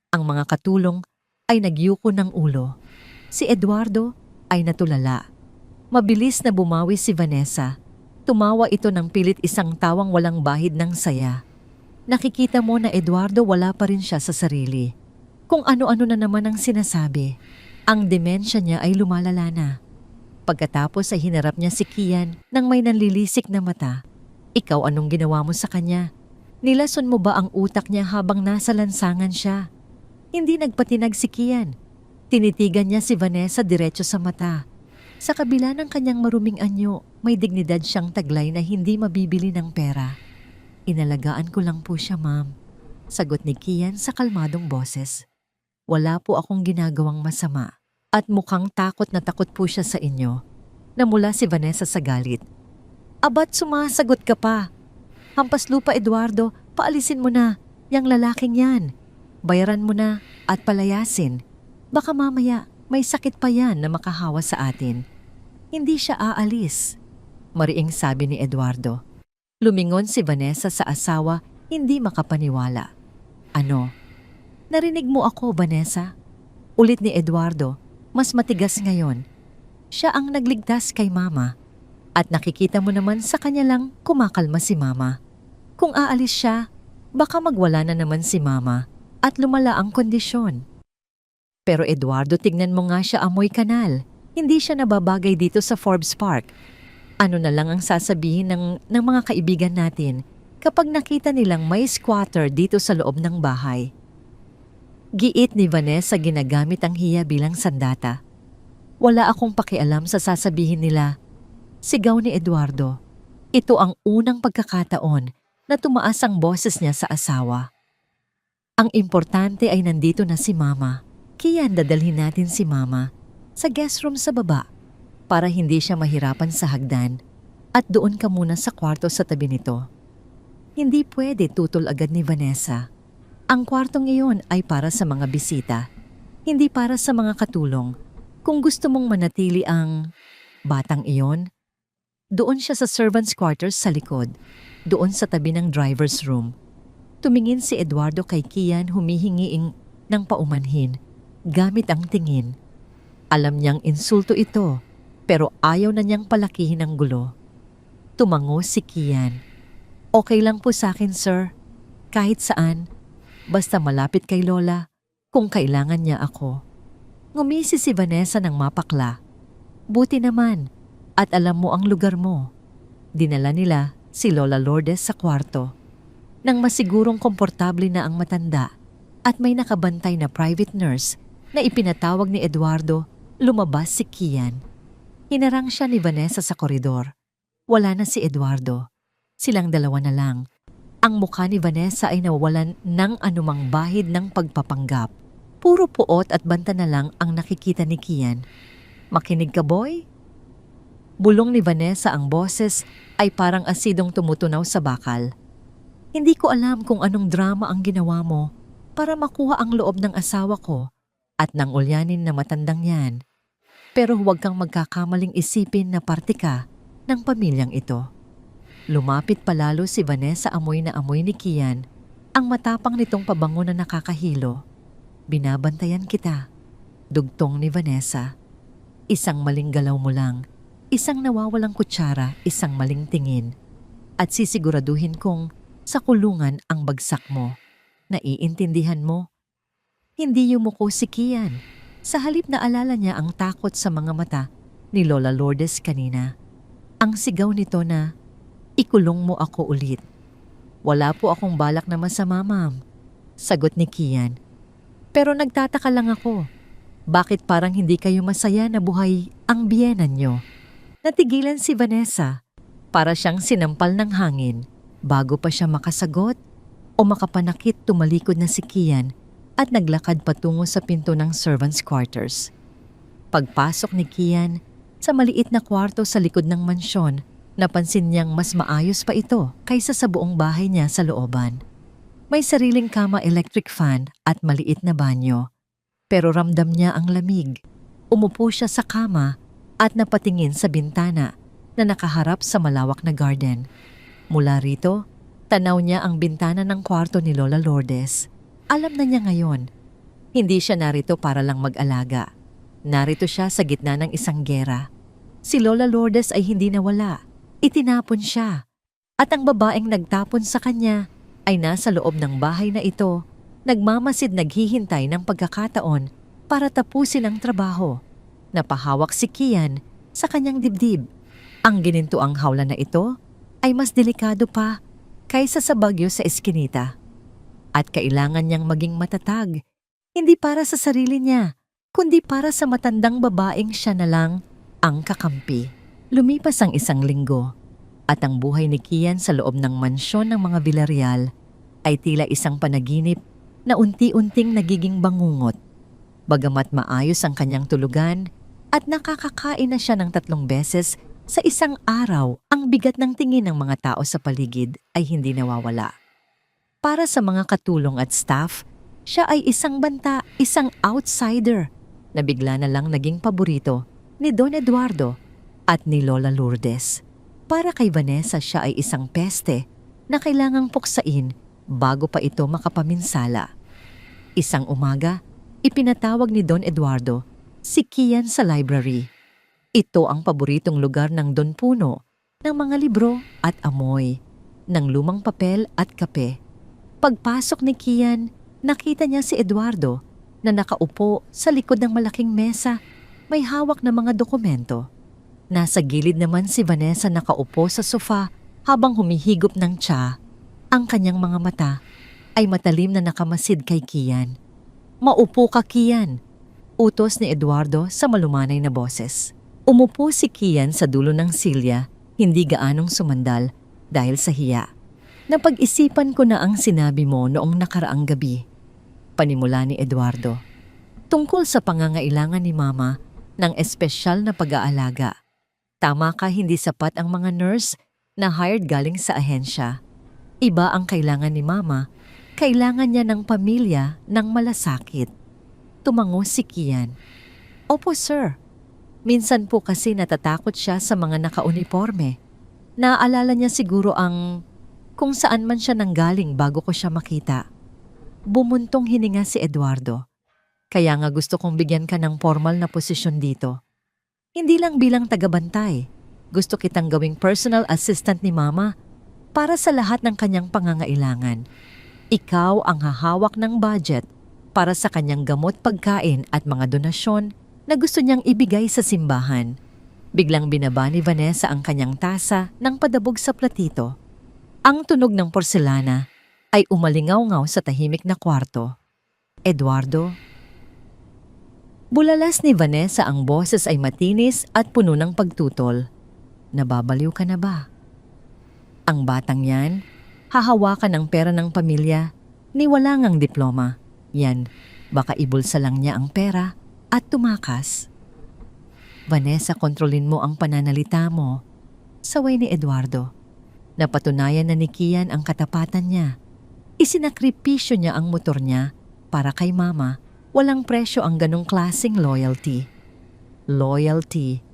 Ang mga katulong ay nagyuko ng ulo. Si Eduardo ay natulala. Mabilis na bumawi si Vanessa. Tumawa ito ng pilit, isang tawang walang bahid ng saya. Nakikita mo na Eduardo wala pa rin siya sa sarili. Kung ano-ano na naman ang sinasabi. Ang demensya niya ay lumalala na. Pagkatapos ay hinarap niya si Kian nang may nanlilisik na mata. Ikaw, anong ginawa mo sa kanya? Nilason mo ba ang utak niya habang nasa lansangan siya? Hindi nagpatinag si Kian. Tinitigan niya si Vanessa diretso sa mata. Sa kabila ng kanyang maruming anyo, may dignidad siyang taglay na hindi mabibili ng pera. Inalagaan ko lang po siya, Ma'am. Sagot ni Kian sa kalmadong boses. Wala po akong ginagawang masama at mukhang takot na takot po siya sa inyo. Namula si Vanessa sa galit. Aba't sumasagot ka pa? Hampas lupa, Eduardo, paalisin mo na. Yang lalaking yan. Bayaran mo na at palayasin. Baka mamaya may sakit pa yan na makahawa sa atin. Hindi siya aalis. Mariing sabi ni Eduardo. Lumingon si Vanessa sa asawa, hindi makapaniwala. Ano? Narinig mo ako, Vanessa? Ulit ni Eduardo, mas matigas ngayon. Siya ang nagligtas kay Mama. At nakikita mo naman sa kanya lang kumakalma si Mama. Kung aalis siya, baka magwala na naman si Mama at lumala ang kondisyon. Pero Eduardo, tignan mo nga siya amoy kanal. Hindi siya nababagay dito sa Forbes Park. Ano na lang ang sasabihin ng mga kaibigan natin kapag nakita nilang may squatter dito sa loob ng bahay? Giit ni Vanessa ginagamit ang hiya bilang sandata. Wala akong pakialam sa sasabihin nila. Sigaw ni Eduardo. Ito ang unang pagkakataon na tumaas ang boses niya sa asawa. Ang importante ay nandito na si Mama. Kaya dadalhin natin si Mama sa guest room sa baba para hindi siya mahirapan sa hagdan at doon ka muna sa kwarto sa tabi nito. Hindi pwede, tutol agad ni Vanessa. Ang kwartong iyon ay para sa mga bisita, hindi para sa mga katulong. Kung gusto mong manatili ang batang iyon, doon siya sa servants' quarters sa likod, doon sa tabi ng driver's room. Tumingin si Eduardo kay Kian, humihingi ng paumanhin, gamit ang tingin. Alam niyang insulto ito, pero ayaw na niyang palakihin ang gulo. Tumango si Kian. Okay lang po sa akin, sir. Kahit saan. Basta malapit kay Lola kung kailangan niya ako. Ngumisi si Vanessa ng mapakla. Buti naman at alam mo ang lugar mo. Dinala nila si Lola Lourdes sa kwarto. Nang masigurong komportable na ang matanda at may nakabantay na private nurse na ipinatawag ni Eduardo, lumabas si Kian. Hinarang siya ni Vanessa sa koridor. Wala na si Eduardo. Silang dalawa na lang. Ang mukha ni Vanessa ay nawawalan ng anumang bahid ng pagpapanggap. Puro puot at banta na lang ang nakikita ni Kian. Makinig ka, boy? Bulong ni Vanessa, ang boses ay parang asidong tumutunaw sa bakal. Hindi ko alam kung anong drama ang ginawa mo para makuha ang loob ng asawa ko at ng ulyanin na matandang yan. Pero huwag kang magkakamaling isipin na parte ka ng pamilyang ito. Lumapit palalo si Vanessa, amoy na amoy ni Kian, ang matapang nitong pabango na nakakahilo. Binabantayan kita, dugtong ni Vanessa. Isang maling galaw mo lang, isang nawawalang kutsara, isang maling tingin. At sisiguraduhin kong sa kulungan ang bagsak mo. Naiintindihan mo? Hindi yumuko si Kian. Sa halip na alala niya ang takot sa mga mata ni Lola Lourdes kanina. Ang sigaw nito na, ikulong mo ako ulit. Wala po akong balak na masama, ma'am. Sagot ni Kian. Pero nagtataka lang ako. Bakit parang hindi kayo masaya na buhay ang biyenan nyo? Natigilan si Vanessa. Para siyang sinampal ng hangin. Bago pa siya makasagot o makapanakit, tumalikod na si Kian at naglakad patungo sa pinto ng servants' quarters. Pagpasok ni Kian sa maliit na kwarto sa likod ng mansyon, napansin niyang mas maayos pa ito kaysa sa buong bahay niya sa looban. May sariling kama, electric fan at maliit na banyo. Pero ramdam niya ang lamig. Umupo siya sa kama at napatingin sa bintana na nakaharap sa malawak na garden. Mula rito, tanaw niya ang bintana ng kwarto ni Lola Lourdes. Alam na niya ngayon, hindi siya narito para lang mag-alaga. Narito siya sa gitna ng isang gera. Si Lola Lourdes ay hindi nawala. Itinapon siya. At ang babaeng nagtapon sa kanya ay nasa loob ng bahay na ito, nagmamasid, naghihintay ng pagkakataon para tapusin ang trabaho. Napahawak si Kian sa kanyang dibdib. Ang ginintuang hawla na ito ay mas delikado pa kaysa sa bagyo sa eskinita. At kailangan niyang maging matatag, hindi para sa sarili niya, kundi para sa matandang babaeng siya na lang ang kakampi. Lumipas ang isang linggo at ang buhay ni Kian sa loob ng mansyon ng mga Villarreal ay tila isang panaginip na unti-unting nagiging bangungot. Bagamat maayos ang kanyang tulugan at nakakakain na siya ng 3 beses Sa isang araw, ang bigat ng tingin ng mga tao sa paligid ay hindi nawawala. Para sa mga katulong at staff, siya ay isang banta, isang outsider na bigla na lang naging paborito ni Don Eduardo at ni Lola Lourdes. Para kay Vanessa, siya ay isang peste na kailangang puksain bago pa ito makapaminsala. Isang umaga, ipinatawag ni Don Eduardo si Kian sa library. Ito ang paboritong lugar ng Don Puno ng mga libro at amoy, ng lumang papel at kape. Pagpasok ni Kian, nakita niya si Eduardo na nakaupo sa likod ng malaking mesa, may hawak na mga dokumento. Nasa gilid naman si Vanessa nakaupo sa sofa habang humihigop ng tsa. Ang kanyang mga mata ay matalim na nakamasid kay Kian. "Maupo ka, Kian," utos ni Eduardo sa malumanay na boses. Umupo si Kian sa dulo ng silya, hindi gaanong sumandal dahil sa hiya. "Napag-isipan ko na ang sinabi mo noong nakaraang gabi," panimula ni Eduardo. "Tungkol sa pangangailangan ni Mama ng espesyal na pag-aalaga. Tama ka, hindi sapat ang mga nurse na hired galing sa ahensya. Iba ang kailangan ni Mama. Kailangan niya ng pamilya ng malasakit." Tumango si Kian. "Opo, sir. Minsan po kasi natatakot siya sa mga nakauniforme. Naaalala niya siguro kung saan man siya nanggaling bago ko siya makita." Bumuntong hininga si Eduardo. "Kaya nga gusto kong bigyan ka ng formal na posisyon dito. Hindi lang bilang tagabantay. Gusto kitang gawing personal assistant ni Mama para sa lahat ng kanyang pangangailangan. Ikaw ang hahawak ng budget para sa kanyang gamot, pagkain at mga donasyon na gusto niyang ibigay sa simbahan." Biglang binaba ni Vanessa ang kanyang tasa ng padabog sa platito. Ang tunog ng porselana ay umalingaw-ngaw sa tahimik na kwarto. "Eduardo?" Bulalas ni Vanessa, ang boses ay matinis at puno ng pagtutol. "Nababaliw ka na ba? Ang batang yan, hahawakan ng pera ng pamilya, ni wala ngang diploma. Yan, baka ibulsa lang niya ang pera at tumakas." "Vanessa, kontrolin mo ang pananalita mo," saway ni Eduardo. Napatunayan na ni Kian ang katapatan niya. Isinakripisyo niya ang motor niya para kay Mama. Walang presyo ang ganong klaseng loyalty. Loyalty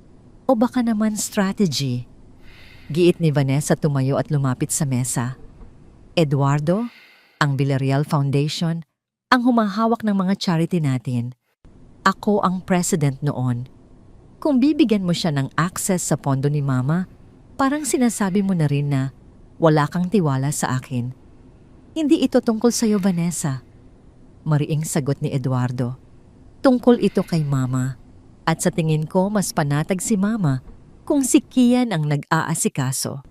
o baka naman strategy. Giit ni Vanessa, tumayo at lumapit sa mesa. "Eduardo, ang Villarreal Foundation ang humahawak ng mga charity natin. Ako ang president noon. Kung bibigyan mo siya ng access sa pondo ni Mama, parang sinasabi mo na rin na wala kang tiwala sa akin." "Hindi ito tungkol sa'yo, Vanessa," mariing sagot ni Eduardo. "Tungkol ito kay Mama. At sa tingin ko mas panatag si Mama kung si Kian ang nag-aasikaso."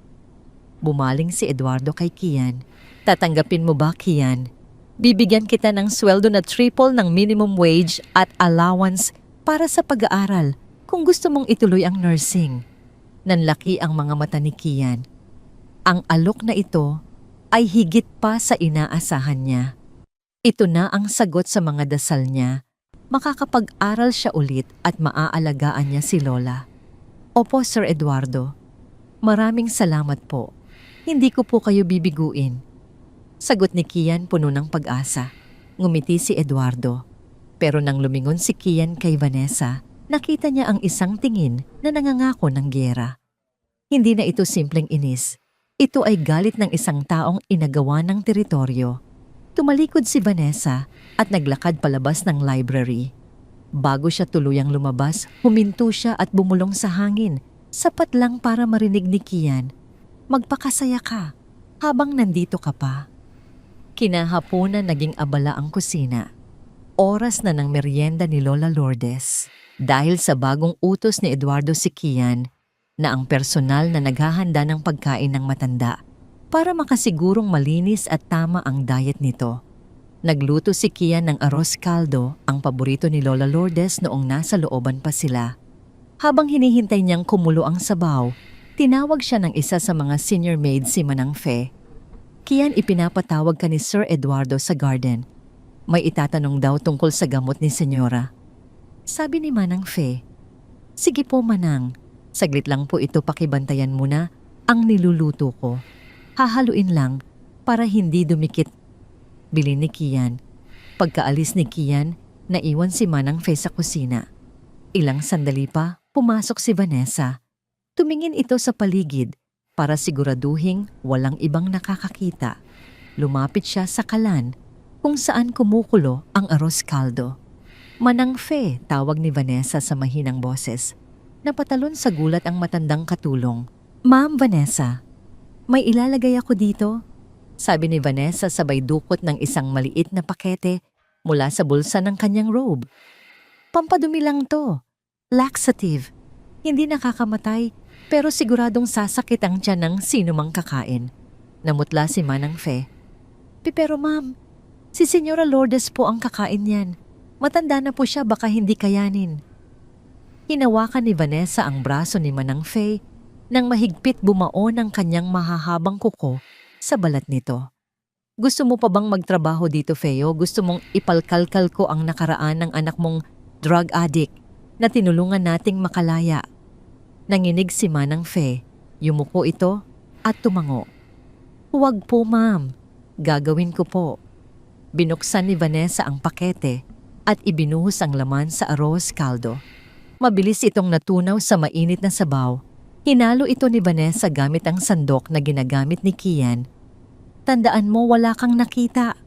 Bumaling si Eduardo kay Kian. "Tatanggapin mo ba, Kian? Bibigyan kita ng sweldo na triple ng minimum wage at allowance para sa pag-aaral kung gusto mong ituloy ang nursing." Nanlaki ang mga mata ni Kian. Ang alok na ito ay higit pa sa inaasahan niya. Ito na ang sagot sa mga dasal niya. Makakapag-aral siya ulit at maaalagaan niya si Lola. "Opo, Sir Eduardo. Maraming salamat po. Hindi ko po kayo bibiguin." Sagot ni Kian, puno ng pag-asa. Ngumiti si Eduardo. Pero nang lumingon si Kian kay Vanessa, nakita niya ang isang tingin na nangangako ng gyera. Hindi na ito simpleng inis. Ito ay galit ng isang taong inagawa ng teritoryo. Tumalikod si Vanessa at naglakad palabas ng library. Bago siya tuluyang lumabas, huminto siya at bumulong sa hangin, sapat lang para marinig ni Kian, "Magpakasaya ka habang nandito ka pa." Kinahaponan naging abala ang kusina. Oras na ng merienda ni Lola Lourdes. Dahil sa bagong utos ni Eduardo si Kian na ang personal na naghahanda ng pagkain ng matanda para makasigurong malinis at tama ang diet nito. Nagluto si Kian ng arroz caldo, ang paborito ni Lola Lourdes noong nasa looban pa sila. Habang hinihintay niyang kumulo ang sabaw, tinawag siya ng isa sa mga senior maid, si Manang Fe. "Kian, ipinapatawag ka ni Sir Eduardo sa garden. May itatanong daw tungkol sa gamot ni Senyora." Sabi ni Manang Fe. "Sige po, Manang. Saglit lang po ito, pakibantayan muna ang niluluto ko. Hahaluin lang para hindi dumikit. Bilin ni Kian. Pagkaalis ni Kian, naiwan si Manang Fe sa kusina. Ilang sandali pa, pumasok si Vanessa. Tumingin ito sa paligid para siguraduhing walang ibang nakakakita. Lumapit siya sa kalan kung saan kumukulo ang arroz caldo. Manang Fe, tawag ni Vanessa sa mahinang boses. Napatalon sa gulat ang matandang katulong. Ma'am Vanessa, may ilalagay ako dito. Sabi ni Vanessa sabay dukot ng isang maliit na pakete mula sa bulsa ng kanyang robe. Pampadumi lang to. Laxative. Hindi nakakamatay pero siguradong sasakit ang tiyan ng sino mang kakain. Namutla si Manang Fe. Pero ma'am, si Senyora Lourdes po ang kakain yan. Matanda na po siya, baka hindi kayanin. Hinawakan ni Vanessa ang braso ni Manang Fe nang mahigpit bumaon ang kanyang mahahabang kuko sa balat nito. Gusto mo pa bang magtrabaho dito, Feo? Gusto mong ipalkalkal ko ang nakaraan ng anak mong drug addict na tinulungan nating makalaya? Nanginig si Manang Fe. Yumuko ito at tumango. Huwag po, ma'am. Gagawin ko po. Binuksan ni Vanessa ang pakete at ibinuhos ang laman sa arroz caldo. Mabilis itong natunaw sa mainit na sabaw. Hinalo ito ni Vanessa gamit ang sandok na ginagamit ni Kian. Tandaan mo, wala kang nakita.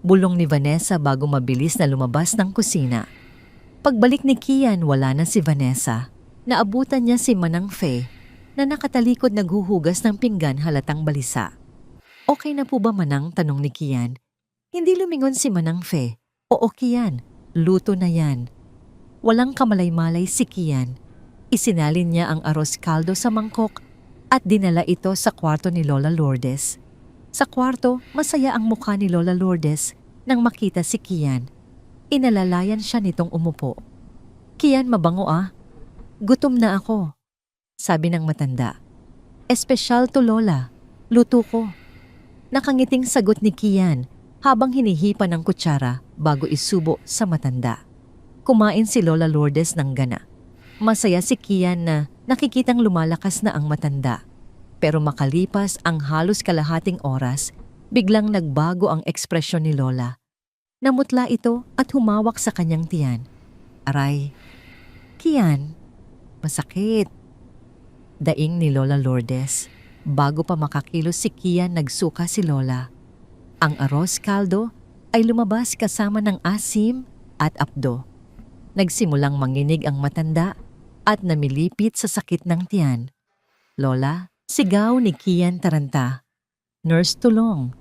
Bulong ni Vanessa bago mabilis na lumabas ng kusina. Pagbalik ni Kian, wala na si Vanessa. Naabutan niya si Manang Fe na nakatalikod naghuhugas ng pinggan halatang balisa. Okay na po ba, Manang? Tanong ni Kian. Hindi lumingon si Manang Fe. Oo, Kian. Luto na yan. Walang kamalay-malay si Kian. Isinalin niya ang arroz caldo sa mangkok at dinala ito sa kwarto ni Lola Lourdes. Sa kwarto, masaya ang mukha ni Lola Lourdes nang makita si Kian. Inalalayan siya nitong umupo. Kian, mabango ah. Gutom na ako, sabi ng matanda. Espesyal to, Lola. Luto ko. Nakangiting sagot ni Kian habang hinihipa ng kutsara bago isubo sa matanda. Kumain si Lola Lourdes ng gana. Masaya si Kian na nakikitang lumalakas na ang matanda. Pero makalipas ang halos kalahating oras, biglang nagbago ang ekspresyon ni Lola. Namutla ito at humawak sa kanyang tiyan. Aray, Kian, masakit. Daing ni Lola Lourdes. Bago pa makakilos si Kian, nagsuka si Lola. Ang arroz caldo ay lumabas kasama ng asim at apdo. Nagsimulang manginig ang matanda at namilipit sa sakit ng tiyan. Lola, sigaw ni Kian taranta. Nurse, tulong.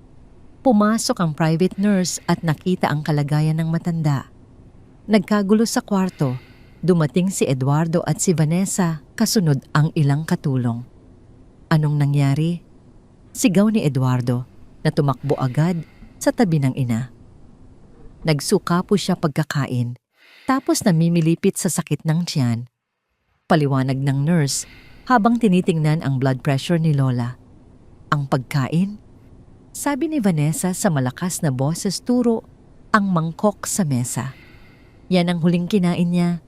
Pumasok ang private nurse at nakita ang kalagayan ng matanda. Nagkagulo sa kwarto. Dumating si Eduardo at si Vanessa, kasunod ang ilang katulong. Anong nangyari? Sigaw ni Eduardo na tumakbo agad sa tabi ng ina. Nagsuka po siya pagkakain, tapos namimilipit sa sakit ng tiyan. Paliwanag ng nurse habang tinitingnan ang blood pressure ni Lola. Ang pagkain? Sabi ni Vanessa sa malakas na boses, turo ang mangkok sa mesa. Yan ang huling kinain niya,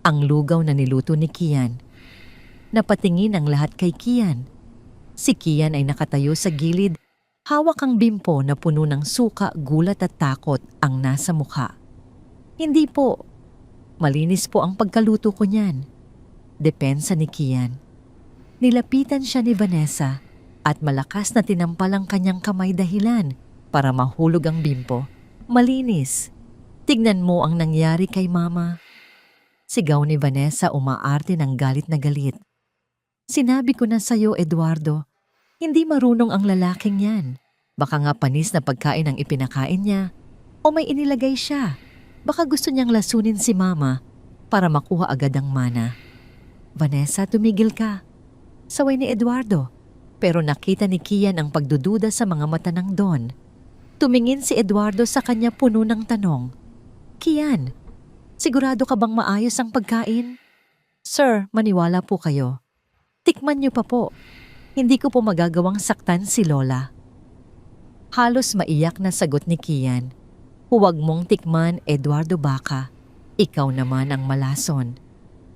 ang lugaw na niluto ni Kian. Napatingin ang lahat kay Kian. Si Kian ay nakatayo sa gilid, hawak ang bimpo na puno ng suka, gulat at takot ang nasa mukha. Hindi po. Malinis po ang pagkaluto ko niyan. Depensa ni Kian. Nilapitan siya ni Vanessa at malakas na tinampal ang kanyang kamay dahilan para mahulog ang bimpo. Malinis. Tignan mo ang nangyari kay Mama. Sigaw ni Vanessa, umaarte ng galit na galit. Sinabi ko na sa'yo, Eduardo, hindi marunong ang lalaking yan. Baka nga panis na pagkain ang ipinakain niya o may inilagay siya. Baka gusto niyang lasunin si Mama para makuha agad ang mana. Vanessa, tumigil ka. Saway ni Eduardo, pero nakita ni Kian ang pagdududa sa mga mata ng Don. Tumingin si Eduardo sa kanya puno ng tanong. Kian, sigurado ka bang maayos ang pagkain? Sir, maniwala po kayo. Tikman niyo pa po. Hindi ko po magagawang saktan si Lola. Halos maiyak na sagot ni Kian. Huwag mong tikman, Eduardo Baka. Ikaw naman ang malason.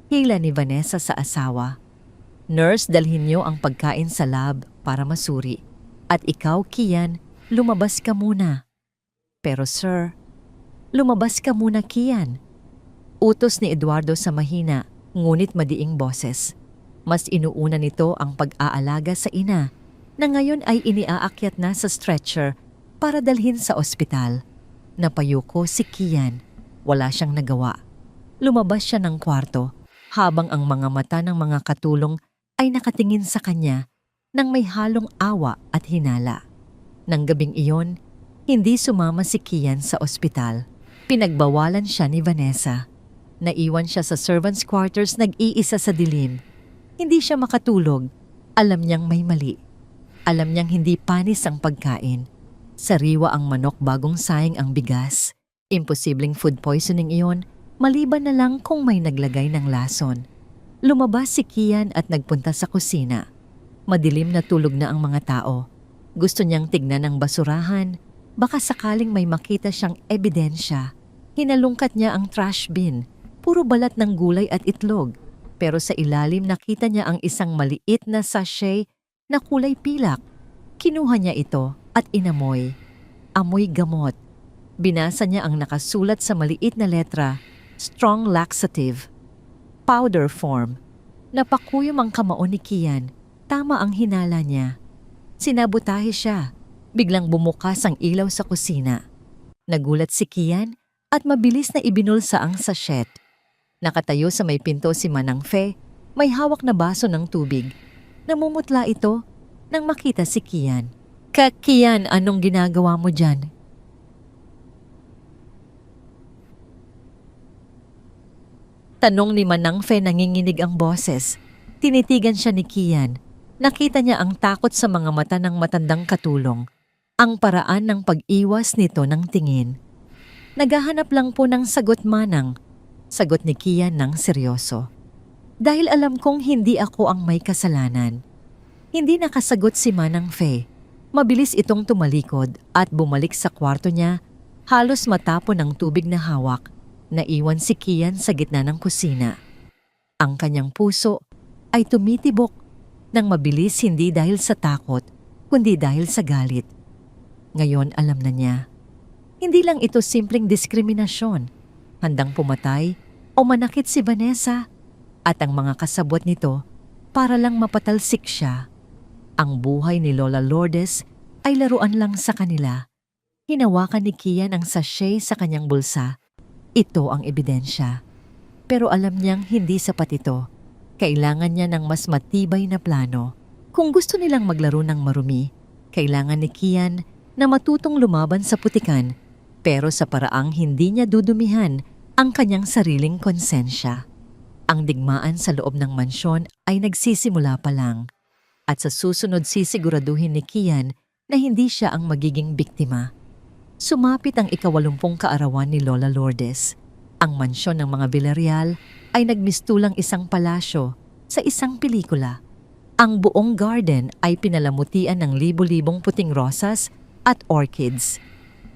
Hila ni Vanessa sa asawa. Nurse, dalhin niyo ang pagkain sa lab para masuri. At ikaw, Kian, lumabas ka muna. Pero sir, lumabas ka muna, Kian. Utos ni Eduardo sa mahina, ngunit madiing boses. Mas inuuna nito ang pag-aalaga sa ina na ngayon ay iniaakyat na sa stretcher para dalhin sa ospital. Napayuko si Kian. Wala siyang nagawa. Lumabas siya ng kwarto habang ang mga mata ng mga katulong ay nakatingin sa kanya nang may halong awa at hinala. Nang gabing iyon, hindi sumama si Kian sa ospital. Pinagbawalan siya ni Vanessa. Naiwan siya sa servants' quarters nag-iisa sa dilim. Hindi siya makatulog. Alam niyang may mali. Alam niyang hindi panis ang pagkain. Sariwa ang manok bagong saing ang bigas. Imposibleng food poisoning iyon, maliban na lang kung may naglagay ng lason. Lumabas si Kian at nagpunta sa kusina. Madilim na tulog na ang mga tao. Gusto niyang tignan ang basurahan. Baka sakaling may makita siyang ebidensya. Hinalungkat niya ang trash bin. Puro balat ng gulay at itlog. Pero sa ilalim nakita niya ang isang maliit na sachet na kulay pilak. Kinuha niya ito at inamoy. Amoy gamot. Binasa niya ang nakasulat sa maliit na letra, strong laxative. Powder form. Napakuyom ang kamao ni Kian. Tama ang hinala niya. Sinabotahe siya. Biglang bumukas ang ilaw sa kusina. Nagulat si Kian at mabilis na ibinulsa ang sachet. Nakatayo sa may pinto si Manang Fe, may hawak na baso ng tubig. Namumutla ito nang makita si Kian. Kian, anong ginagawa mo dyan? Tanong ni Manang Fe, nanginginig ang boses. Tinitigan siya ni Kian. Nakita niya ang takot sa mga mata ng matandang katulong. Ang paraan ng pag-iwas nito ng tingin. Naghahanap lang po ng sagot, Manang. Sagot ni Kian ng seryoso. Dahil alam kong hindi ako ang may kasalanan. Hindi nakasagot si Manang Fe. Mabilis itong tumalikod at bumalik sa kwarto niya, halos matapon ng tubig na hawak. Naiwan si Kian sa gitna ng kusina. Ang kanyang puso ay tumitibok nang mabilis, hindi dahil sa takot, kundi dahil sa galit. Ngayon alam na niya. Hindi lang ito simpleng diskriminasyon. Handang pumatay o manakit si Vanessa at ang mga kasabwat nito para lang mapatalsik siya. Ang buhay ni Lola Lourdes ay laruan lang sa kanila. Hinawakan ni Kian ang sachet sa kanyang bulsa. Ito ang ebidensya. Pero alam niyang hindi sapat ito. Kailangan niya ng mas matibay na plano. Kung gusto nilang maglaro ng marumi, kailangan ni Kian na matutong lumaban sa putikan, pero sa paraang hindi niya dudumihan ang kanyang sariling konsensya. Ang digmaan sa loob ng mansyon ay nagsisimula pa lang. At sa susunod sisiguraduhin ni Kian na hindi siya ang magiging biktima. Sumapit ang 80 kaarawan ni Lola Lourdes. Ang mansyon ng mga Villarreal ay nagmistulang isang palasyo sa isang pelikula. Ang buong garden ay pinalamutian ng libo-libong puting rosas at orchids.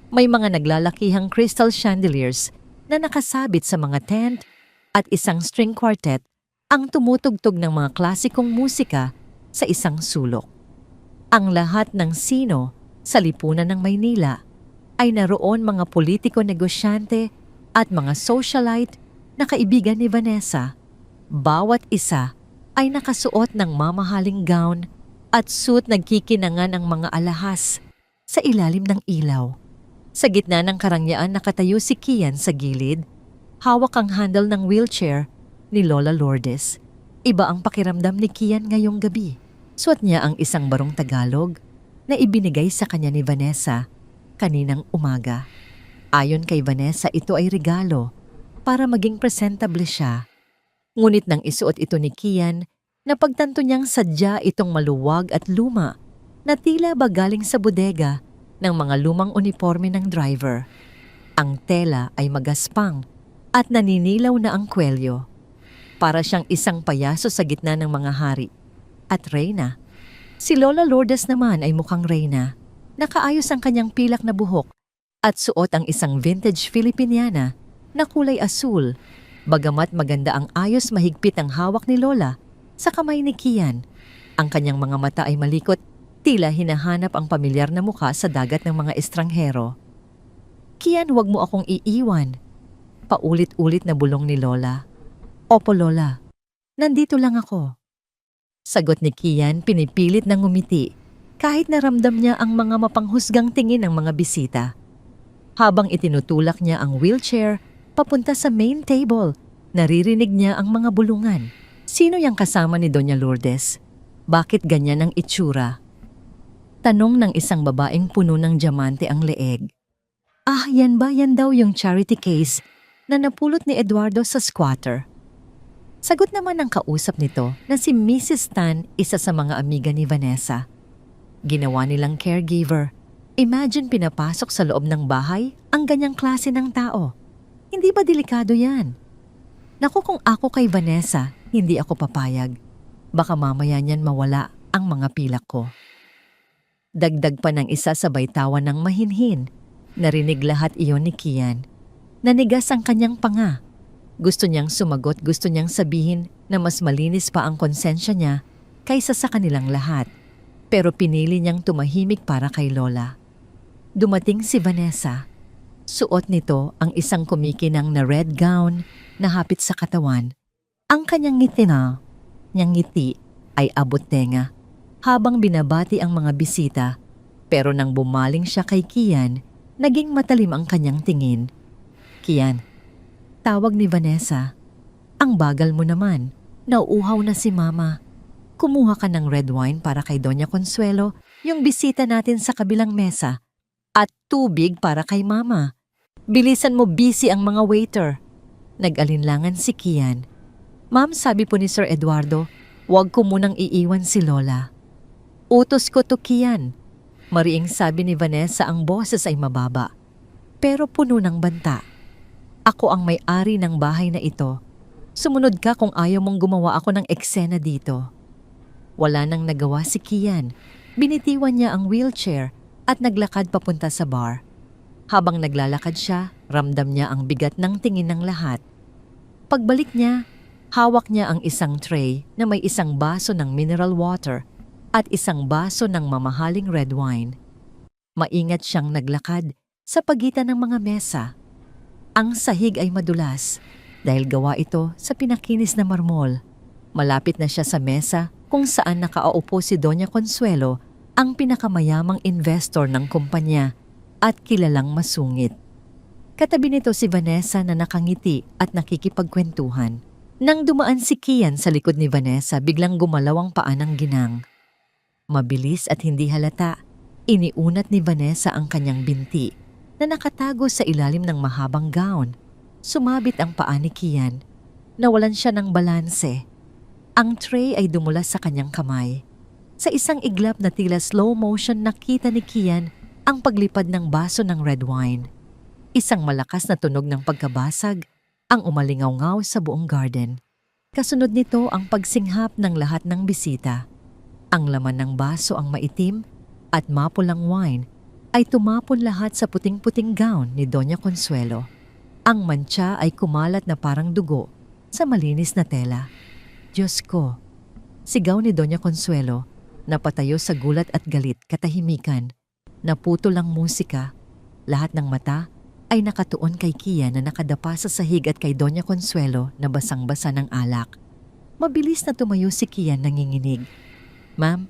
May mga naglalakihang crystal chandeliers na nakasabit sa mga tent at isang string quartet ang tumutugtog ng mga klasikong musika sa isang sulok. Ang lahat ng sino sa lipunan ng Maynila ay naroon, mga politiko, negosyante at mga socialite na kaibigan ni Vanessa. Bawat isa ay nakasuot ng mamahaling gown at suit, nagkikinangan ang mga alahas sa ilalim ng ilaw. Sa gitna ng karangyaan nakatayo si Kian sa gilid, hawak ang handle ng wheelchair ni Lola Lourdes. Iba ang pakiramdam ni Kian ngayong gabi. Suot niya ang isang barong Tagalog na ibinigay sa kanya ni Vanessa kaninang umaga. Ayon kay Vanessa, ito ay regalo para maging presentable siya. Ngunit nang isuot ito ni Kian, napagtanto niyang sadya itong maluwag at luma na tila ba galing sa bodega ng mga lumang uniforme ng driver. Ang tela ay magaspang at naninilaw na ang kwelyo. Para siyang isang payaso sa gitna ng mga hari at reyna. Si Lola Lourdes naman ay mukhang reyna. Nakaayos ang kanyang pilak na buhok at suot ang isang vintage Filipiniana na kulay asul. Bagamat maganda ang ayos, mahigpit ang hawak ni Lola sa kamay ni Kian. Ang kanyang mga mata ay malikot, tila hinahanap ang pamilyar na mukha sa dagat ng mga estranghero. Kian, wag mo akong iiwan. Paulit-ulit na bulong ni Lola. Opo Lola, nandito lang ako. Sagot ni Kian, pinipilit na ngumiti kahit naramdam niya ang mga mapanghusgang tingin ng mga bisita. Habang itinutulak niya ang wheelchair papunta sa main table, naririnig niya ang mga bulungan. Sino yang kasama ni Doña Lourdes? Bakit ganyan ang itsura? Tanong ng isang babaeng puno ng diamante ang leeg. Ah, yan ba? Yan daw yung charity case na napulot ni Eduardo sa squatter. Sagot naman ng kausap nito na si Mrs. Tan, isa sa mga amiga ni Vanessa. Ginawa nilang caregiver. Imagine pinapasok sa loob ng bahay ang ganyang klase ng tao. Hindi ba delikado yan? Naku, kung ako kay Vanessa, hindi ako papayag. Baka mamaya niyan mawala ang mga pilak ko. Dagdag pa ng isa sabay tawa ng mahinhin. Narinig lahat iyon ni Kian. Nanigas ang kanyang panga. Gusto niyang sumagot, gusto niyang sabihin na mas malinis pa ang konsensya niya kaysa sa kanilang lahat. Pero pinili niyang tumahimik para kay Lola. Dumating si Vanessa. Suot nito ang isang kumikinang na red gown na hapit sa katawan. Ang kanyang ngiti ay abot tenga habang binabati ang mga bisita. Pero nang bumaling siya kay Kian, naging matalim ang kanyang tingin. Kian, tawag ni Vanessa. Ang bagal mo naman. Nauuhaw na si Mama. Kumuha ka ng red wine para kay Doña Consuelo, yung bisita natin sa kabilang mesa. At tubig para kay Mama. Bilisan mo, busy ang mga waiter. Nag-alinlangan si Kian. Ma'am, sabi po ni Sir Eduardo, huwag ko munang iiwan si Lola. Utos ko to, Kian. Mariing sabi ni Vanessa, ang boses ay mababa. Pero puno ng banta. Ako ang may-ari ng bahay na ito. Sumunod ka kung ayaw mong gumawa ako ng eksena dito. Wala nang nagawa si Kian. Binitiwan niya ang wheelchair at naglakad papunta sa bar. Habang naglalakad siya, ramdam niya ang bigat ng tingin ng lahat. Pagbalik niya, hawak niya ang isang tray na may isang baso ng mineral water at isang baso ng mamahaling red wine. Maingat siyang naglakad sa pagitan ng mga mesa. Ang sahig ay madulas dahil gawa ito sa pinakinis na marmol. Malapit na siya sa mesa kung saan nakaupo si Doña Consuelo, ang pinakamayamang investor ng kumpanya at kilalang masungit. Katabi nito si Vanessa na nakangiti at nakikipagkwentuhan. Nang dumaan si Kian sa likod ni Vanessa, biglang gumalaw ang paa ng ginang. Mabilis at hindi halata, iniunat ni Vanessa ang kanyang binti na nakatago sa ilalim ng mahabang gown. Sumabit ang paa ni Kian. Nawalan siya ng balanse. Ang tray ay dumulas sa kanyang kamay. Sa isang iglap na tila slow motion, nakita ni Kian ang paglipad ng baso ng red wine. Isang malakas na tunog ng pagkabasag ang umalingaw-ngaw sa buong garden. Kasunod nito ang pagsinghap ng lahat ng bisita. Ang laman ng baso ang maitim at mapulang wine ay tumapon lahat sa puting-puting gown ni Doña Consuelo. Ang mantsa ay kumalat na parang dugo sa malinis na tela. Diyos ko! Sigaw ni Doña Consuelo. Napatayo sa gulat at galit, katahimikan. Naputol ang musika. Lahat ng mata ay nakatuon kay Kian na nakadapa sa sahig at kay Doña Consuelo na basang-basa ng alak. Mabilis na tumayo si Kian, nanginginig. Ma'am,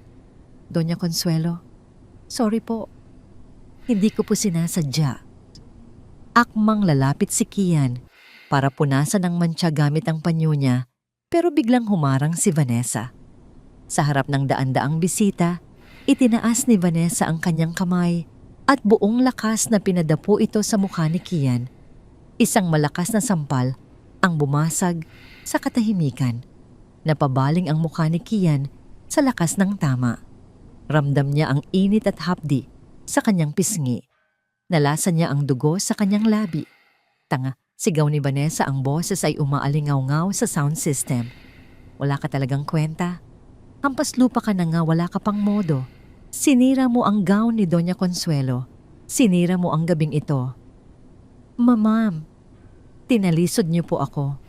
Doña Consuelo, sorry po. Hindi ko po sinasadya. Akmang lalapit si Kian para punasan ng mantsa gamit ang panyo niya, pero biglang humarang si Vanessa. Sa harap ng daan-daang bisita, itinaas ni Vanessa ang kanyang kamay at buong lakas na pinadapo ito sa mukha ni Kian. Isang malakas na sampal ang bumasag sa katahimikan. Napabaling ang mukha ni Kian sa lakas ng tama. Ramdam niya ang init at hapdi sa kanyang pisngi. Nalasan niya ang dugo sa kanyang labi. Tanga, sigaw ni Vanessa, ang boses ay umaalingaw-ngaw sa sound system. Wala ka talagang kwenta. Hampas lupa ka na nga, wala ka pang modo. Sinira mo ang gown ni Doña Consuelo. Sinira mo ang gabing ito. Ma'am, tinalisod niyo po ako.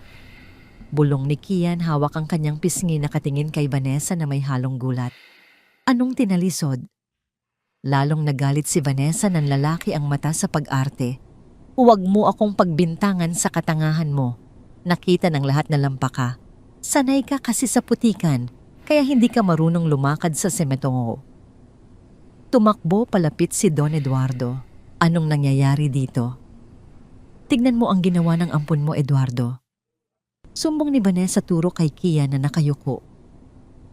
Bulong ni Kian, hawak ang kanyang pisngi, nakatingin kay Vanessa na may halong gulat. Anong tinalisod? Lalong nagalit si Vanessa, ng lalaki ang mata sa pag-arte. Huwag mo akong pagbintangan sa katangahan mo. Nakita ng lahat na lampa ka. Sanay ka kasi sa putikan, kaya hindi ka marunong lumakad sa semetongo. Tumakbo palapit si Don Eduardo. Anong nangyayari dito? Tignan mo ang ginawa ng ampon mo, Eduardo. Sumbong ni Vanessa turo kay Kian na nakayuko.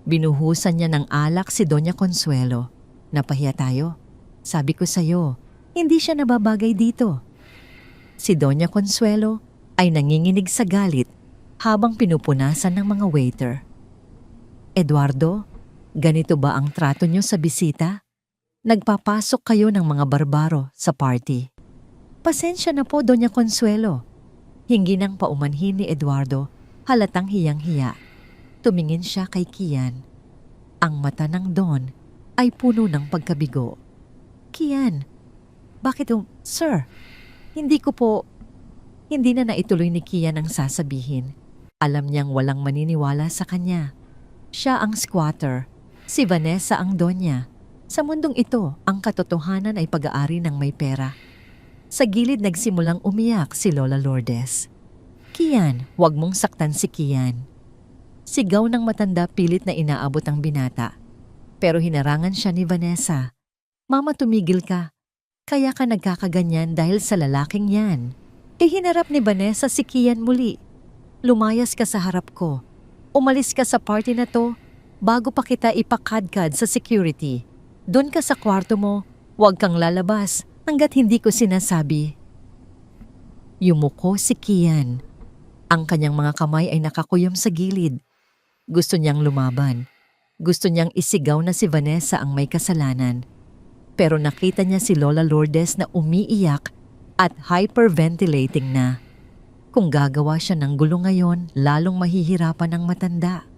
Binuhusan niya ng alak si Doña Consuelo. Napahiya tayo. Sabi ko sa'yo, hindi siya nababagay dito. Si Doña Consuelo ay nanginginig sa galit habang pinupunasan ng mga waiter. Eduardo, ganito ba ang trato niyo sa bisita? Nagpapasok kayo ng mga barbaro sa party. Pasensya na po, Doña Consuelo. Hingi ng paumanhin ni Eduardo, halatang hiyang-hiya. Tumingin siya kay Kian. Ang mata ng Don ay puno ng pagkabigo. Kian, bakit Sir, hindi na naituloy ni Kian ang sasabihin. Alam niyang walang maniniwala sa kanya. Siya ang squatter, si Vanessa ang donya. Sa mundong ito, ang katotohanan ay pag-aari ng may pera. Sa gilid nagsimulang umiyak si Lola Lourdes. Kian, huwag mong saktan si Kian. Sigaw ng matanda, pilit na inaabot ang binata. Pero hinarangan siya ni Vanessa. Mama, tumigil ka. Kaya ka nagkakaganyan dahil sa lalaking yan. Hinarap ni Vanessa si Kian muli. Lumayas ka sa harap ko. Umalis ka sa party na to bago pa kita ipakadkad sa security. Doon ka sa kwarto mo, huwag kang lalabas hanggat hindi ko sinasabi. Yumuko si Kian. Ang kanyang mga kamay ay nakakuyom sa gilid. Gusto niyang lumaban. Gusto niyang isigaw na si Vanessa ang may kasalanan. Pero nakita niya si Lola Lourdes na umiiyak at hyperventilating na. Kung gagawa siya ng gulo ngayon, lalong mahihirapan ang matanda.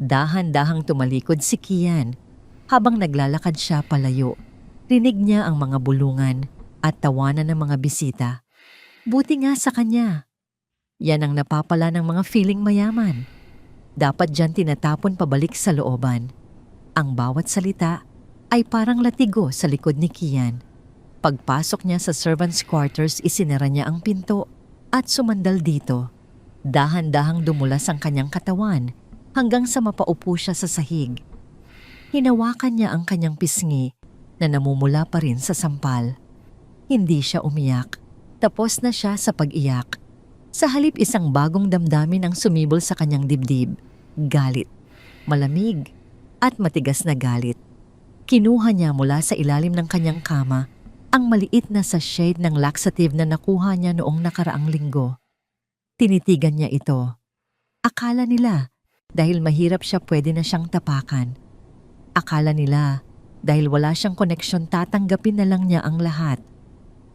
Dahan-dahang tumalikod si Kian. Habang naglalakad siya palayo, rinig niya ang mga bulungan at tawanan ng mga bisita. Buti nga sa kanya. Yan ang napapala ng mga feeling mayaman. Dapat dyan tinatapon pabalik sa looban. Ang bawat salita ay parang latigo sa likod ni Kian. Pagpasok niya sa servants' quarters, isinara niya ang pinto at sumandal dito. Dahan-dahang dumulas ang kanyang katawan hanggang sa mapaupo siya sa sahig. Hinawakan niya ang kanyang pisngi na namumula pa rin sa sampal. Hindi siya umiyak. Tapos na siya sa pag-iyak. Sa halip, isang bagong damdamin ang sumibol sa kanyang dibdib. Galit. Malamig at matigas na galit. Kinuha niya mula sa ilalim ng kanyang kama ang maliit na sachet ng laxative na nakuha niya noong nakaraang linggo. Tinitigan niya ito. Akala nila dahil mahirap siya pwede na siyang tapakan. Akala nila, dahil wala siyang koneksyon, tatanggapin na lang niya ang lahat.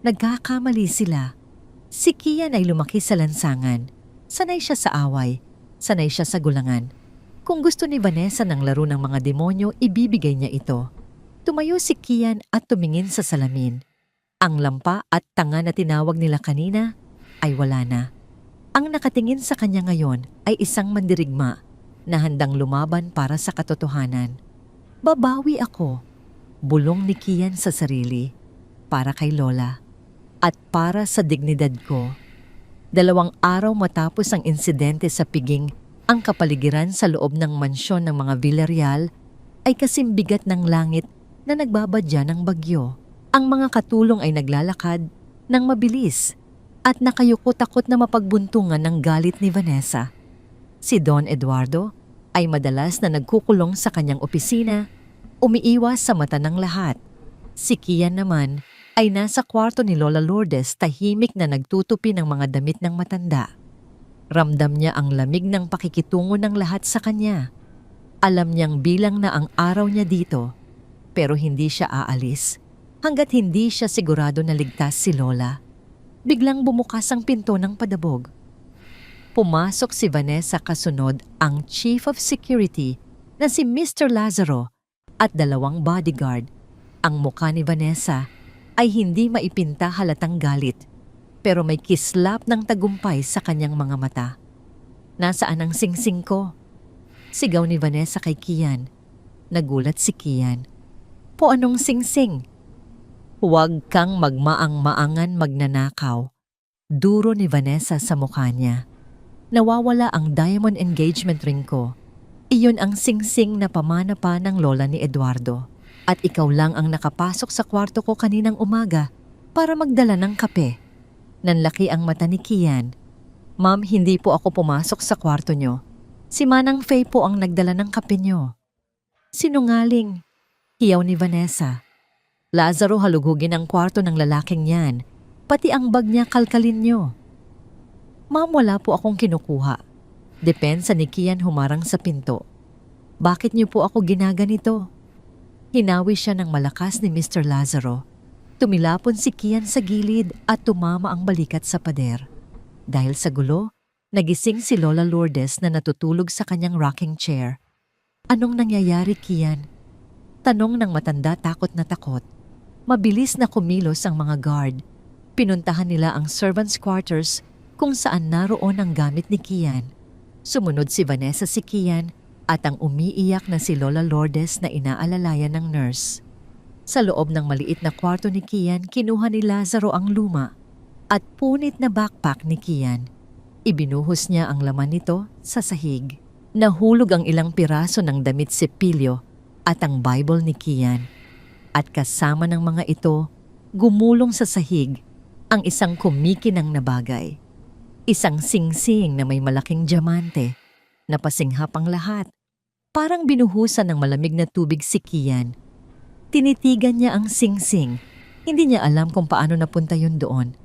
Nagkakamali sila. Si Kian ay lumaki sa lansangan. Sanay siya sa away. Sanay siya sa gulangan. Kung gusto ni Vanessa ng laro ng mga demonyo, ibibigay niya ito. Tumayo si Kian at tumingin sa salamin. Ang lampa at tanga na tinawag nila kanina ay wala na. Ang nakatingin sa kanya ngayon ay isang mandirigma na handang lumaban para sa katotohanan. Babawi ako, bulong ni Kian sa sarili, para kay Lola at para sa dignidad ko. 2 araw matapos ang insidente sa Piging, ang kapaligiran sa loob ng mansyon ng mga Villarreal ay kasimbigat ng langit na nagbabadya ng bagyo. Ang mga katulong ay naglalakad ng mabilis at nakayuko-takot na mapagbuntungan ng galit ni Vanessa. Si Don Eduardo ay madalas na nagkukulong sa kanyang opisina, umiiwas sa mata ng lahat. Si Kian naman ay nasa kwarto ni Lola Lourdes, tahimik na nagtutupi ng mga damit ng matanda. Ramdam niya ang lamig ng pakikitungo ng lahat sa kanya. Alam niyang bilang na ang araw niya dito, pero hindi siya aalis hanggat hindi siya sigurado na ligtas si Lola. Biglang bumukas ang pinto ng padabog. Pumasok si Vanessa, kasunod ang Chief of Security na si Mr. Lazaro at 2 bodyguard. Ang mukha ni Vanessa ay hindi maipinta halatang galit, pero may kislap ng tagumpay sa kanyang mga mata. Nasaan ang singsing ko? Sigaw ni Vanessa kay Kian. Nagulat si Kian. Po anong singsing? Huwag kang magmaang-maangan magnanakaw. Duro ni Vanessa sa mukha niya. Nawawala ang diamond engagement ring ko. Iyon ang singsing na pamana pa ng lola ni Eduardo. At ikaw lang ang nakapasok sa kwarto ko kaninang umaga para magdala ng kape. Nanlaki ang mata ni Kian. Ma'am, hindi po ako pumasok sa kwarto nyo. Si Manang Faye po ang nagdala ng kape nyo. Sinungaling. Hiyaw ni Vanessa. Lazaro, halugugin ang kwarto ng lalaking yan. Pati ang bag niya kalkalin nyo. Ma'am, wala po akong kinukuha. Depensa ni Kian humarang sa pinto. Bakit niyo po ako ginaganito? Hinawi siya ng malakas ni Mr. Lazaro. Tumilapon si Kian sa gilid at tumama ang balikat sa pader. Dahil sa gulo, nagising si Lola Lourdes na natutulog sa kanyang rocking chair. Anong nangyayari, Kian? Tanong ng matanda takot na takot. Mabilis na kumilos ang mga guard. Pinuntahan nila ang servants' quarters kung saan naroon ang gamit ni Kian. Sumunod si Vanessa si Kian at ang umiiyak na si Lola Lourdes na inaalalayan ng nurse. Sa loob ng maliit na kwarto ni Kian, kinuha ni Lazaro ang luma at punit na backpack ni Kian. Ibinuhos niya ang laman nito sa sahig. Nahulog ang ilang piraso ng damit sipilyo at ang Bible ni Kian. At kasama ng mga ito, gumulong sa sahig ang isang kumikinang na bagay. Isang singsing na may malaking diamante. Napasinghap ang lahat. Parang binuhusan ng malamig na tubig si Kian. Tinitigan niya ang singsing. Hindi niya alam kung paano napunta yun doon.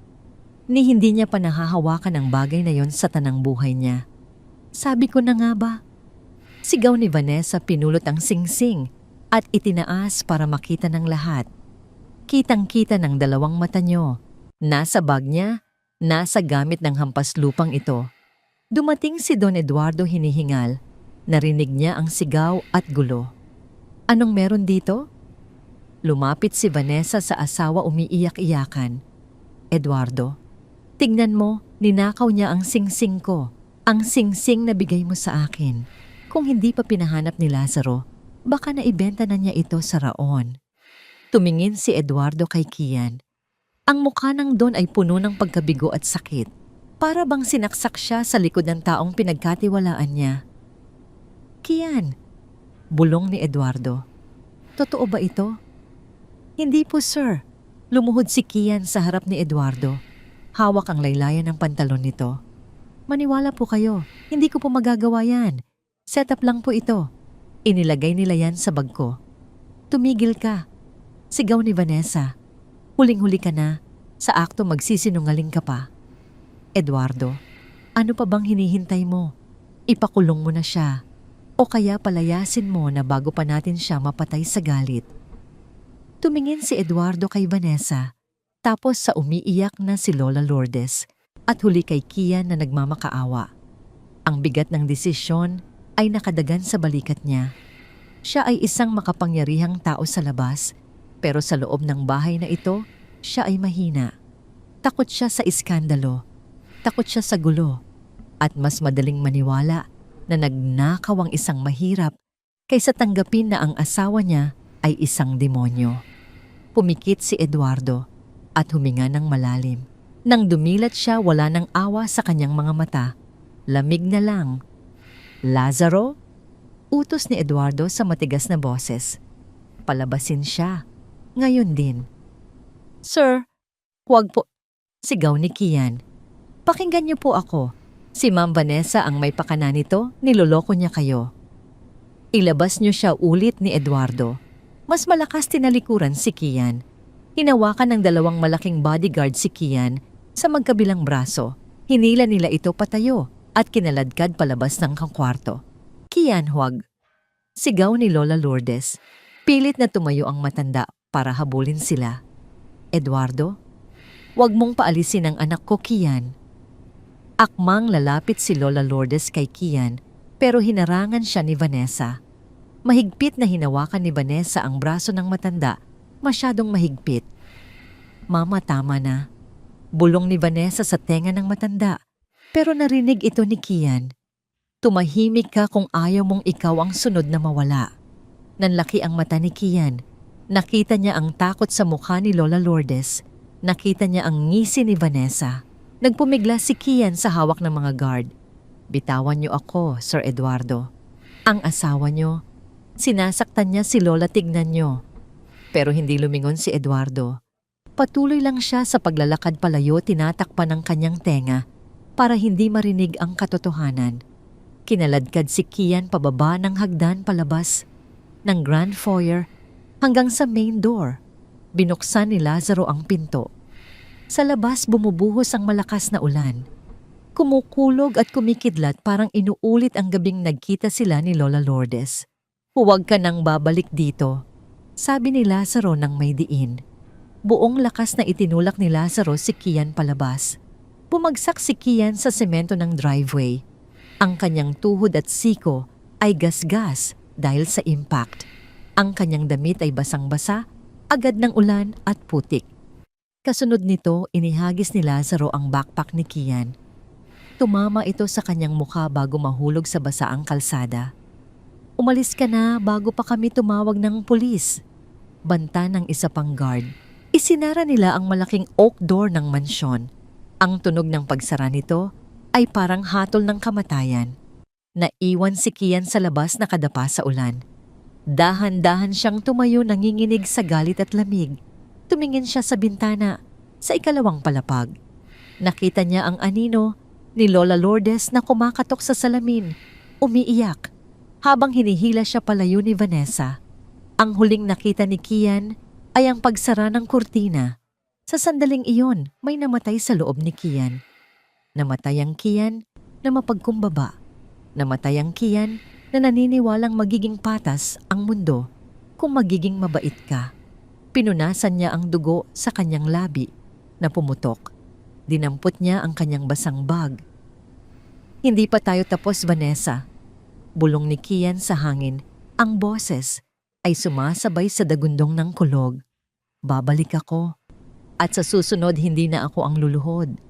Ni hindi niya pa nahahawakan ang bagay na yon sa tanang buhay niya. Sabi ko na nga ba? Sigaw ni Vanessa, pinulot ang singsing at itinaas para makita ng lahat. Kitang-kita ng dalawang mata niyo. Nasa bag niya, nasa gamit ng hampas lupang ito. Dumating si Don Eduardo hinihingal. Narinig niya ang sigaw at gulo. Anong meron dito? Lumapit si Vanessa sa asawa umiiyak-iyakan. Eduardo, tingnan mo, ninakaw niya ang singsing ko. Ang singsing na bigay mo sa akin. Kung hindi pa pinahanap ni Lazaro, baka naibenta na niya ito sa raon. Tumingin si Eduardo kay Kian. Ang mukha ng Don ay puno ng pagkabigo at sakit. Para bang sinaksak siya sa likod ng taong pinagkatiwalaan niya. Kian, bulong ni Eduardo. Totoo ba ito? Hindi po, sir. Lumuhod si Kian sa harap ni Eduardo. Hawak ang laylayan ng pantalon nito. Maniwala po kayo, hindi ko po magagawa yan. Setup lang po ito. Inilagay nila yan sa bag ko. Tumigil ka. Sigaw ni Vanessa. Huling-huli ka na. Sa akto magsisinungaling ka pa. Eduardo, ano pa bang hinihintay mo? Ipakulong mo na siya. O kaya palayasin mo na bago pa natin siya mapatay sa galit. Tumingin si Eduardo kay Vanessa, tapos sa umiiyak na si Lola Lourdes at huli kay Kian na nagmamakaawa. Ang bigat ng desisyon ay nakadagan sa balikat niya. Siya ay isang makapangyarihang tao sa labas, pero sa loob ng bahay na ito, siya ay mahina. Takot siya sa iskandalo, takot siya sa gulo, at mas madaling maniwala na nagnakaw ang isang mahirap kaysa tanggapin na ang asawa niya ay isang demonyo. Pumikit si Eduardo at huminga ng malalim. Nang dumilat siya, wala nang awa sa kanyang mga mata. Lamig na lang. Lazaro? Utos ni Eduardo sa matigas na boses. Palabasin siya. Ngayon din. Sir, huwag po. Sigaw ni Kian. Pakinggan niyo po ako. Si Ma'am Vanessa ang may pakana nito, niloloko niya kayo. Ilabas niyo siya ulit ni Eduardo. Mas malakas tinalikuran si Kian. Hinawakan ng dalawang malaking bodyguard si Kian sa magkabilang braso. Hinila nila ito patayo at kinaladkad palabas ng kwarto. Kian, huwag. Sigaw ni Lola Lourdes. Pilit na tumayo ang matanda para habulin sila. Eduardo, huwag mong paalisin ang anak ko, Kian. Akmang lalapit si Lola Lourdes kay Kian pero hinarangan siya ni Vanessa. Mahigpit na hinawakan ni Vanessa ang braso ng matanda, masyadong mahigpit. Mama, tama na. Bulong ni Vanessa sa tenga ng matanda pero narinig ito ni Kian. Tumahimik ka kung ayaw mong ikaw ang sunod na mawala. Nanlaki ang mata ni Kian. Nakita niya ang takot sa mukha ni Lola Lourdes. Nakita niya ang ngisi ni Vanessa. Nagpumigla si Kian sa hawak ng mga guard. Bitawan niyo ako, Sir Eduardo. Ang asawa niyo. Sinasaktan niya si Lola, tignan niyo. Pero hindi lumingon si Eduardo. Patuloy lang siya sa paglalakad palayo, tinatakpan ng kanyang tenga para hindi marinig ang katotohanan. Kinaladkad si Kian pababa ng hagdan palabas ng grand foyer hanggang sa main door. Binuksan ni Lazaro ang pinto. Sa labas bumubuhos ang malakas na ulan. Kumukulog at kumikidlat, parang inuulit ang gabing nagkita sila ni Lola Lourdes. Huwag ka nang babalik dito, sabi ni Lazaro nang may diin. Buong lakas na itinulak ni Lazaro si Kian palabas. Bumagsak si Kian sa semento ng driveway. Ang kanyang tuhod at siko ay gasgas dahil sa impact. Ang kanyang damit ay basang-basa, agad ng ulan at putik. Kasunod nito, inihagis ni Lazaro ang backpack ni Kian. Tumama ito sa kanyang mukha bago mahulog sa basaang kalsada. Umalis ka na bago pa kami tumawag ng pulis. Banta ng isa pang guard. Isinara nila ang malaking oak door ng mansyon. Ang tunog ng pagsara nito ay parang hatol ng kamatayan. Naiwan si Kian sa labas, nakadapa sa ulan. Dahan-dahan siyang tumayo, nanginginig sa galit at lamig. Tumingin siya sa bintana sa ikalawang palapag. Nakita niya ang anino ni Lola Lourdes na kumakatok sa salamin, umiiyak, habang hinihila siya palayo ni Vanessa. Ang huling nakita ni Kian ay ang pagsara ng kurtina. Sa sandaling iyon, may namatay sa loob ni Kian. Namatay ang Kian na mapagkumbaba. Namatay ang Kian na naniniwalang magiging patas ang mundo kung magiging mabait ka. Pinunasan niya ang dugo sa kanyang labi na pumutok. Dinampot niya ang kanyang basang bag. Hindi pa tayo tapos, Vanessa. Bulong ni Kian sa hangin. Ang boses ay sumasabay sa dagundong ng kulog. Babalik ako. At sa susunod, hindi na ako ang luluhod.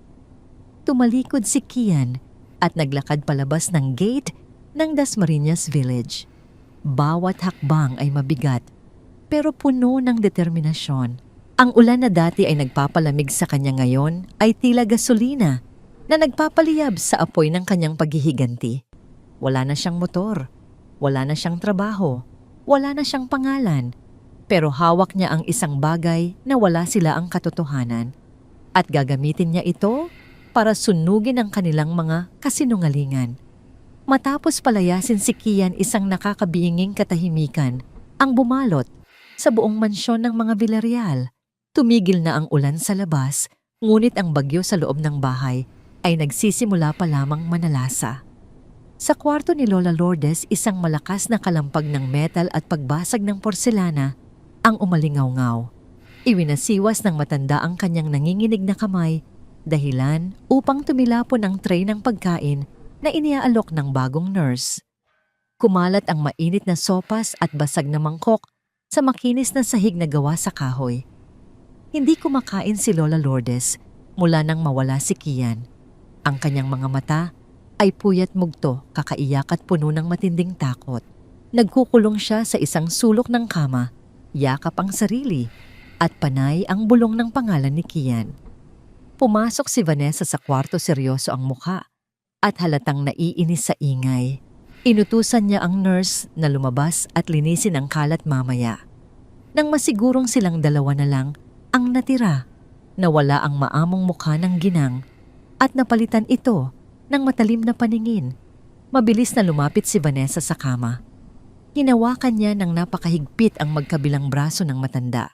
Tumalikod si Kian at naglakad palabas ng gate ng Dasmariñas Village. Bawat hakbang ay mabigat, pero puno ng determinasyon. Ang ulan na dati ay nagpapalamig sa kanya ngayon ay tila gasolina na nagpapaliyab sa apoy ng kanyang paghihiganti. Wala na siyang motor, wala na siyang trabaho, wala na siyang pangalan, pero hawak niya ang isang bagay na wala sila ang katotohanan at gagamitin niya ito para sunugin ang kanilang mga kasinungalingan. Matapos palayasin si Kian, isang nakakabinging katahimikan ang bumalot sa buong mansyon ng mga Villarreal. Tumigil na ang ulan sa labas, ngunit ang bagyo sa loob ng bahay ay nagsisimula pa lamang manalasa. Sa kwarto ni Lola Lourdes, isang malakas na kalampag ng metal at pagbasag ng porselana ang umalingaw-ngaw. Iwinasiwas ng matanda ang kanyang nanginginig na kamay, dahilan upang tumilapon ang tray ng pagkain na iniaalok ng bagong nurse. Kumalat ang mainit na sopas at basag na mangkok sa makinis na sahig na gawa sa kahoy. Hindi kumakain si Lola Lourdes mula nang mawala si Kian. Ang kanyang mga mata ay puyat mugto, kakaiyak at puno ng matinding takot. Nagkukulong siya sa isang sulok ng kama, yakap ang sarili at panay ang bulong ng pangalan ni Kian. Pumasok si Vanessa sa kwarto, seryoso ang mukha at halatang naiinis sa ingay. Inutusan niya ang nurse na lumabas at linisin ang kalat mamaya. Nang masigurong silang dalawa na lang ang natira, nawala ang maamong mukha ng ginang at napalitan ito ng matalim na paningin. Mabilis na lumapit si Vanessa sa kama. Hinawakan niya ng napakahigpit ang magkabilang braso ng matanda.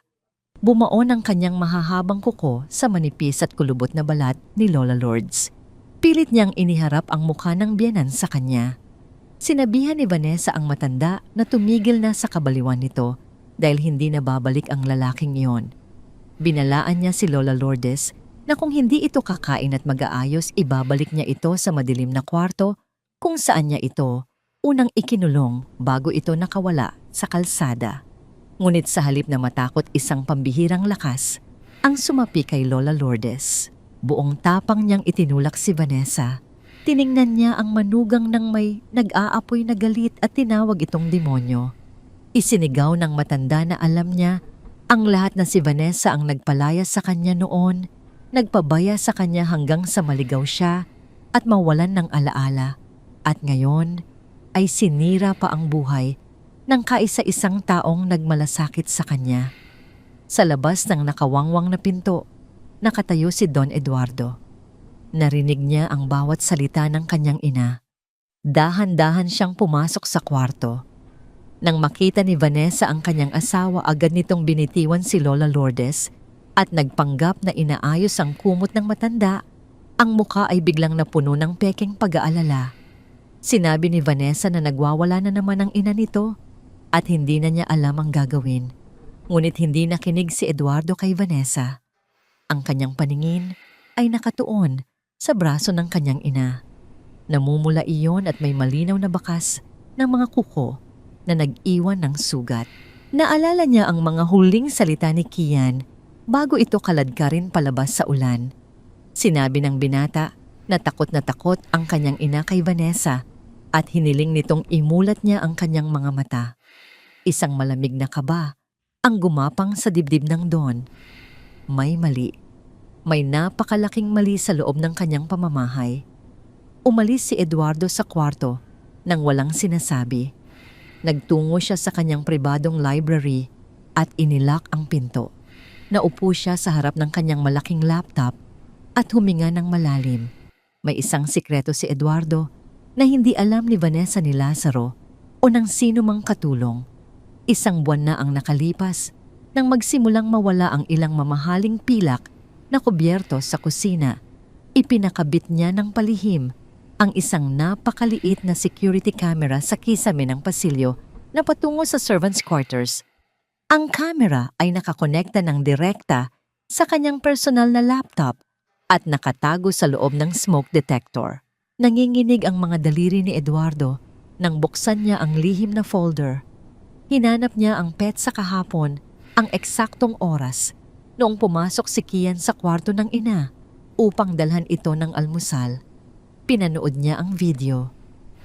Bumaon ang kanyang mahahabang kuko sa manipis at kulubot na balat ni Lola Lourdes. Pilit niyang iniharap ang mukha ng biyenan sa kanya. Sinabihan ni Vanessa ang matanda na tumigil na sa kabaliwan nito dahil hindi na babalik ang lalaking iyon. Binalaan niya si Lola Lourdes na kung hindi ito kakain at mag-aayos, ibabalik niya ito sa madilim na kwarto kung saan niya ito unang ikinulong bago ito nakawala sa kalsada. Ngunit sa halip na matakot, isang pambihirang lakas ang sumapi kay Lola Lourdes. Buong tapang niyang itinulak si Vanessa. Tiningnan niya ang manugang ng may nag-aapoy na galit at tinawag itong demonyo. Isinigaw ng matanda na alam niya ang lahat na si Vanessa ang nagpalaya sa kanya noon, nagpabaya sa kanya hanggang sa maligaw siya at mawalan ng alaala. At ngayon ay sinira pa ang buhay ng kaisa-isang taong nagmalasakit sa kanya. Sa labas ng nakawangwang na pinto, nakatayo si Don Eduardo. Narinig niya ang bawat salita ng kanyang ina. Dahan-dahan siyang pumasok sa kwarto. Nang makita ni Vanessa ang kanyang asawa, agad nitong binitiwan si Lola Lourdes at nagpanggap na inaayos ang kumot ng matanda. Ang muka ay biglang napuno ng pekeng pag-aalala. Sinabi ni Vanessa na nagwawala na naman ang ina nito at hindi na niya alam ang gagawin. Ngunit hindi nakinig si Eduardo kay Vanessa. Ang kanyang paningin ay nakatuon sa braso ng kanyang ina. Namumula iyon at may malinaw na bakas ng mga kuko na nag-iwan ng sugat. Naalala niya ang mga huling salita ni Kian bago ito kaladkarin palabas sa ulan. Sinabi ng binata na takot ang kanyang ina kay Vanessa at hiniling nitong imulat niya ang kanyang mga mata. Isang malamig na kaba ang gumapang sa dibdib ng Don. May mali. May napakalaking mali sa loob ng kanyang pamamahay. Umalis si Eduardo sa kwarto nang walang sinasabi. Nagtungo siya sa kanyang pribadong library at inilak ang pinto. Naupo siya sa harap ng kanyang malaking laptop at huminga ng malalim. May isang sikreto si Eduardo na hindi alam ni Vanessa ni Lazaro o ng sino mang katulong. Isang buwan na ang nakalipas nang magsimulang mawala ang ilang mamahaling pilak na kubyerto sa kusina. Ipinakabit niya ng palihim ang isang napakaliit na security camera sa kisame ng pasilyo na patungo sa servants' quarters. Ang camera ay nakakonekta ng direkta sa kanyang personal na laptop at nakatago sa loob ng smoke detector. Nanginginig ang mga daliri ni Eduardo nang buksan niya ang lihim na folder. Hinanap niya ang petsa kahapon, ang eksaktong oras, noong pumasok si Kian sa kwarto ng ina upang dalhan ito ng almusal. Pinanood niya ang video.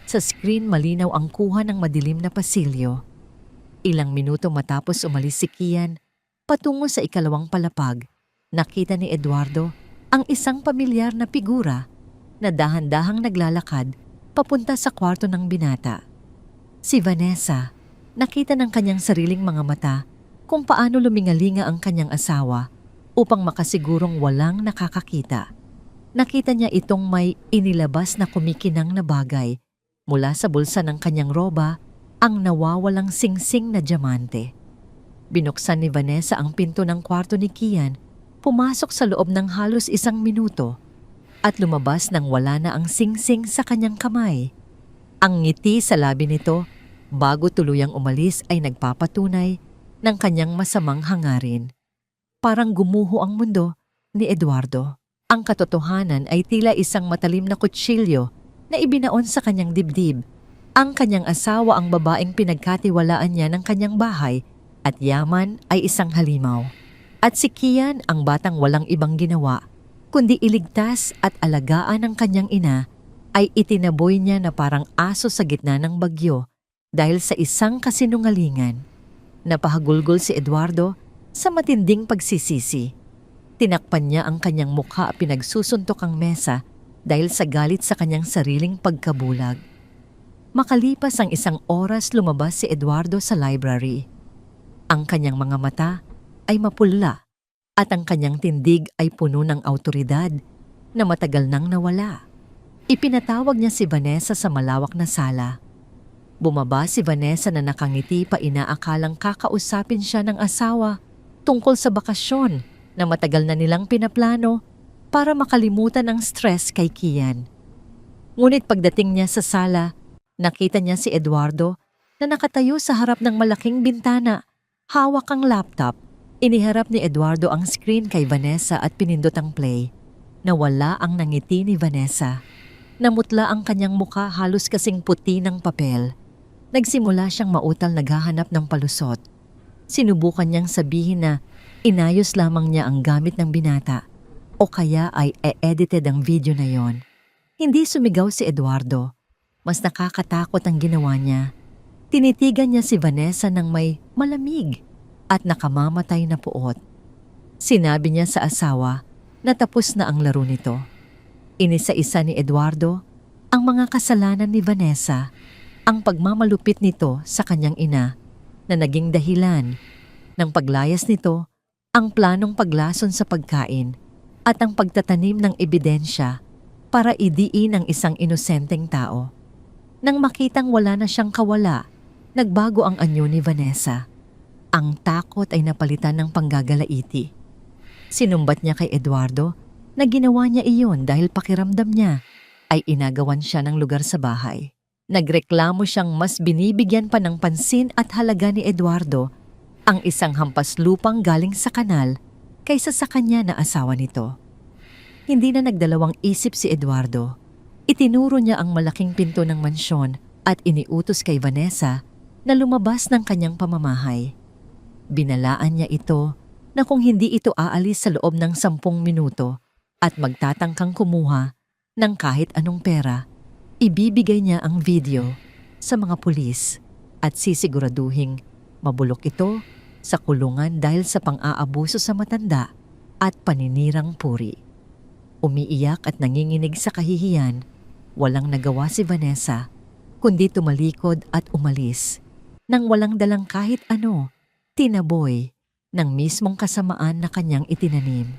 Sa screen malinaw ang kuha ng madilim na pasilyo. Ilang minuto matapos umalis si Kian, patungo sa ikalawang palapag, nakita ni Eduardo ang isang pamilyar na figura na dahan-dahang naglalakad papunta sa kwarto ng binata. Si Vanessa, nakita ng kanyang sariling mga mata kung paano lumingalinga ang kanyang asawa upang makasigurong walang nakakakita. Nakita niya itong may inilabas na kumikinang na bagay mula sa bulsa ng kanyang roba, ang nawawalang singsing na diamante. Binuksan ni Vanessa ang pinto ng kwarto ni Kian, pumasok sa loob ng halos 1 minuto at lumabas nang wala na ang singsing sa kanyang kamay. Ang ngiti sa labi nito bago tuluyang umalis ay nagpapatunay ng kanyang masamang hangarin. Parang gumuho ang mundo ni Eduardo. Ang katotohanan ay tila isang matalim na kutsilyo na ibinaon sa kanyang dibdib. Ang kanyang asawa ang babaeng pinagkatiwalaan niya ng kanyang bahay at yaman ay isang halimaw. At si Kian ang batang walang ibang ginawa, kundi iligtas at alagaan ng kanyang ina, ay itinaboy niya na parang aso sa gitna ng bagyo dahil sa isang kasinungalingan. Napahagulgol si Eduardo sa matinding pagsisisi. Tinakpan niya ang kanyang mukha at pinagsusuntok ang mesa dahil sa galit sa kanyang sariling pagkabulag. Makalipas ang 1 oras lumabas si Eduardo sa library. Ang kanyang mga mata ay mapula at ang kanyang tindig ay puno ng awtoridad na matagal nang nawala. Ipinatawag niya si Vanessa sa malawak na sala. Bumaba si Vanessa na nakangiti pa, inaakalang kakausapin siya ng asawa tungkol sa bakasyon na matagal na nilang pinaplano para makalimutan ang stress kay Kian. Ngunit pagdating niya sa sala, nakita niya si Eduardo na nakatayo sa harap ng malaking bintana, hawak ang laptop. Iniharap ni Eduardo ang screen kay Vanessa at pinindot ang play. Nawala ang nangiti ni Vanessa. Namutla ang kanyang mukha, halos kasing puti ng papel. Nagsimula siyang mautal, naghahanap ng palusot. Sinubukan niyang sabihin na inayos lamang niya ang gamit ng binata o kaya ay e-edited ang video na yon. Hindi sumigaw si Eduardo. Mas nakakatakot ang ginawa niya. Tinitigan niya si Vanessa ng may malamig at nakamamatay na puot. Sinabi niya sa asawa na tapos na ang laro nito. Inisa-isa ni Eduardo ang mga kasalanan ni Vanessa, ang pagmamalupit nito sa kanyang ina na naging dahilan ng paglayas nito, ang planong paglason sa pagkain at ang pagtatanim ng ebidensya para idiin ang isang inosenteng tao. Nang makitang wala na siyang kawala, nagbago ang anyo ni Vanessa. Ang takot ay napalitan ng panggagalaiti. Sinumbat niya kay Eduardo na ginawa niya iyon dahil pakiramdam niya ay inagawan siya ng lugar sa bahay. Nagreklamo siyang mas binibigyan pa ng pansin at halaga ni Eduardo ang isang hampas lupang galing sa kanal kaysa sa kanya na asawa nito. Hindi na nagdalawang isip si Eduardo. Itinuro niya ang malaking pinto ng mansyon at iniutos kay Vanessa na lumabas ng kanyang pamamahay. Binalaan niya ito na kung hindi ito aalis sa loob ng 10 minuto at magtatangkang kumuha ng kahit anong pera, ibibigay niya ang video sa mga pulis at sisiguraduhing mabulok ito sa kulungan dahil sa pang-aabuso sa matanda at paninirang puri. Umiiyak at nanginginig sa kahihiyan, walang nagawa si Vanessa kundi tumalikod at umalis nang walang dalang kahit ano, tinaboy ng mismong kasamaan na kanyang itinanim.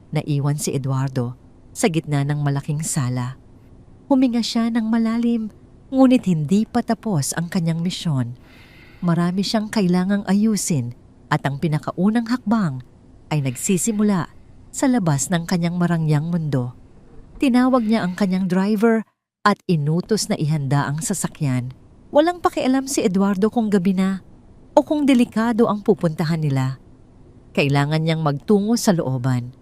Naiwan si Eduardo sa gitna ng malaking sala. Huminga siya ng malalim, ngunit hindi pa tapos ang kanyang misyon. Marami siyang kailangang ayusin at ang pinakaunang hakbang ay nagsisimula sa labas ng kanyang marangyang mundo. Tinawag niya ang kanyang driver at inutos na ihanda ang sasakyan. Walang pakialam si Eduardo kung gabi na o kung delikado ang pupuntahan nila. Kailangan niyang magtungo sa looban.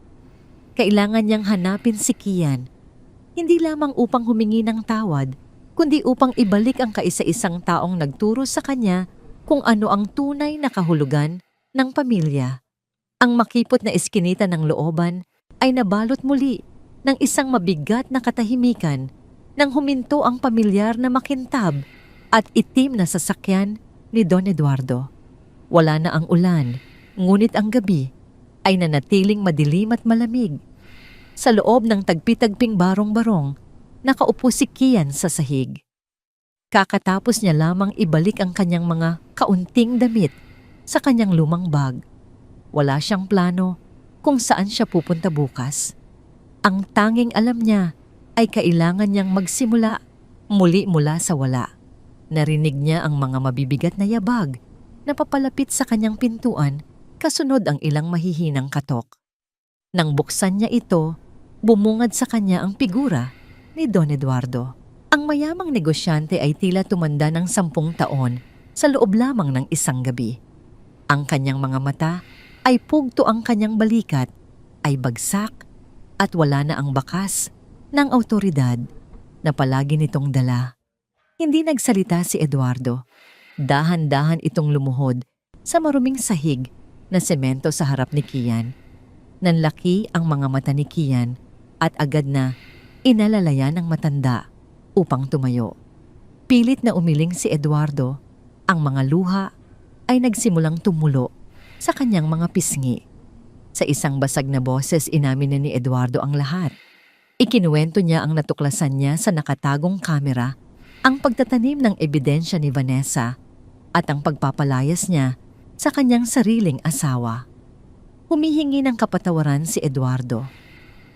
Kailangan niyang hanapin si Kian, hindi lamang upang humingi ng tawad, kundi upang ibalik ang kaisa-isang taong nagturo sa kanya kung ano ang tunay na kahulugan ng pamilya. Ang makipot na iskinita ng looban ay nabalot muli ng isang mabigat na katahimikan nang huminto ang pamilyar na makintab at itim na sasakyan ni Don Eduardo. Wala na ang ulan, ngunit ang gabi ay nanatiling madilim at malamig. Sa loob ng tagpi-tagping barong-barong, nakaupo si Kian sa sahig. Kakatapos niya lamang ibalik ang kanyang mga kaunting damit sa kanyang lumang bag. Wala siyang plano kung saan siya pupunta bukas. Ang tanging alam niya ay kailangan niyang magsimula muli mula sa wala. Narinig niya ang mga mabibigat na yabag na papalapit sa kanyang pintuan kasunod ang ilang mahihinang katok. Nang buksan niya ito, bumungad sa kanya ang figura ni Don Eduardo. Ang mayamang negosyante ay tila tumanda ng 10 taon sa loob lamang ng isang gabi. Ang kanyang mga mata ay pugto, ang kanyang balikat ay bagsak at wala na ang bakas ng awtoridad na palagi nitong dala. Hindi nagsalita si Eduardo. Dahan-dahan itong lumuhod sa maruming sahig na semento sa harap ni Kian. Nanlaki ang mga mata ni Kian at agad na inalalayan ng matanda upang tumayo. Pilit na umiling si Eduardo. Ang mga luha ay nagsimulang tumulo sa kanyang mga pisngi. Sa isang basag na boses, inamin na ni Eduardo ang lahat. Ikinuwento niya ang natuklasan niya sa nakatagong kamera, ang pagtatanim ng ebidensya ni Vanessa at ang pagpapalayas niya sa kanyang sariling asawa. Humihingi ng kapatawaran si Eduardo.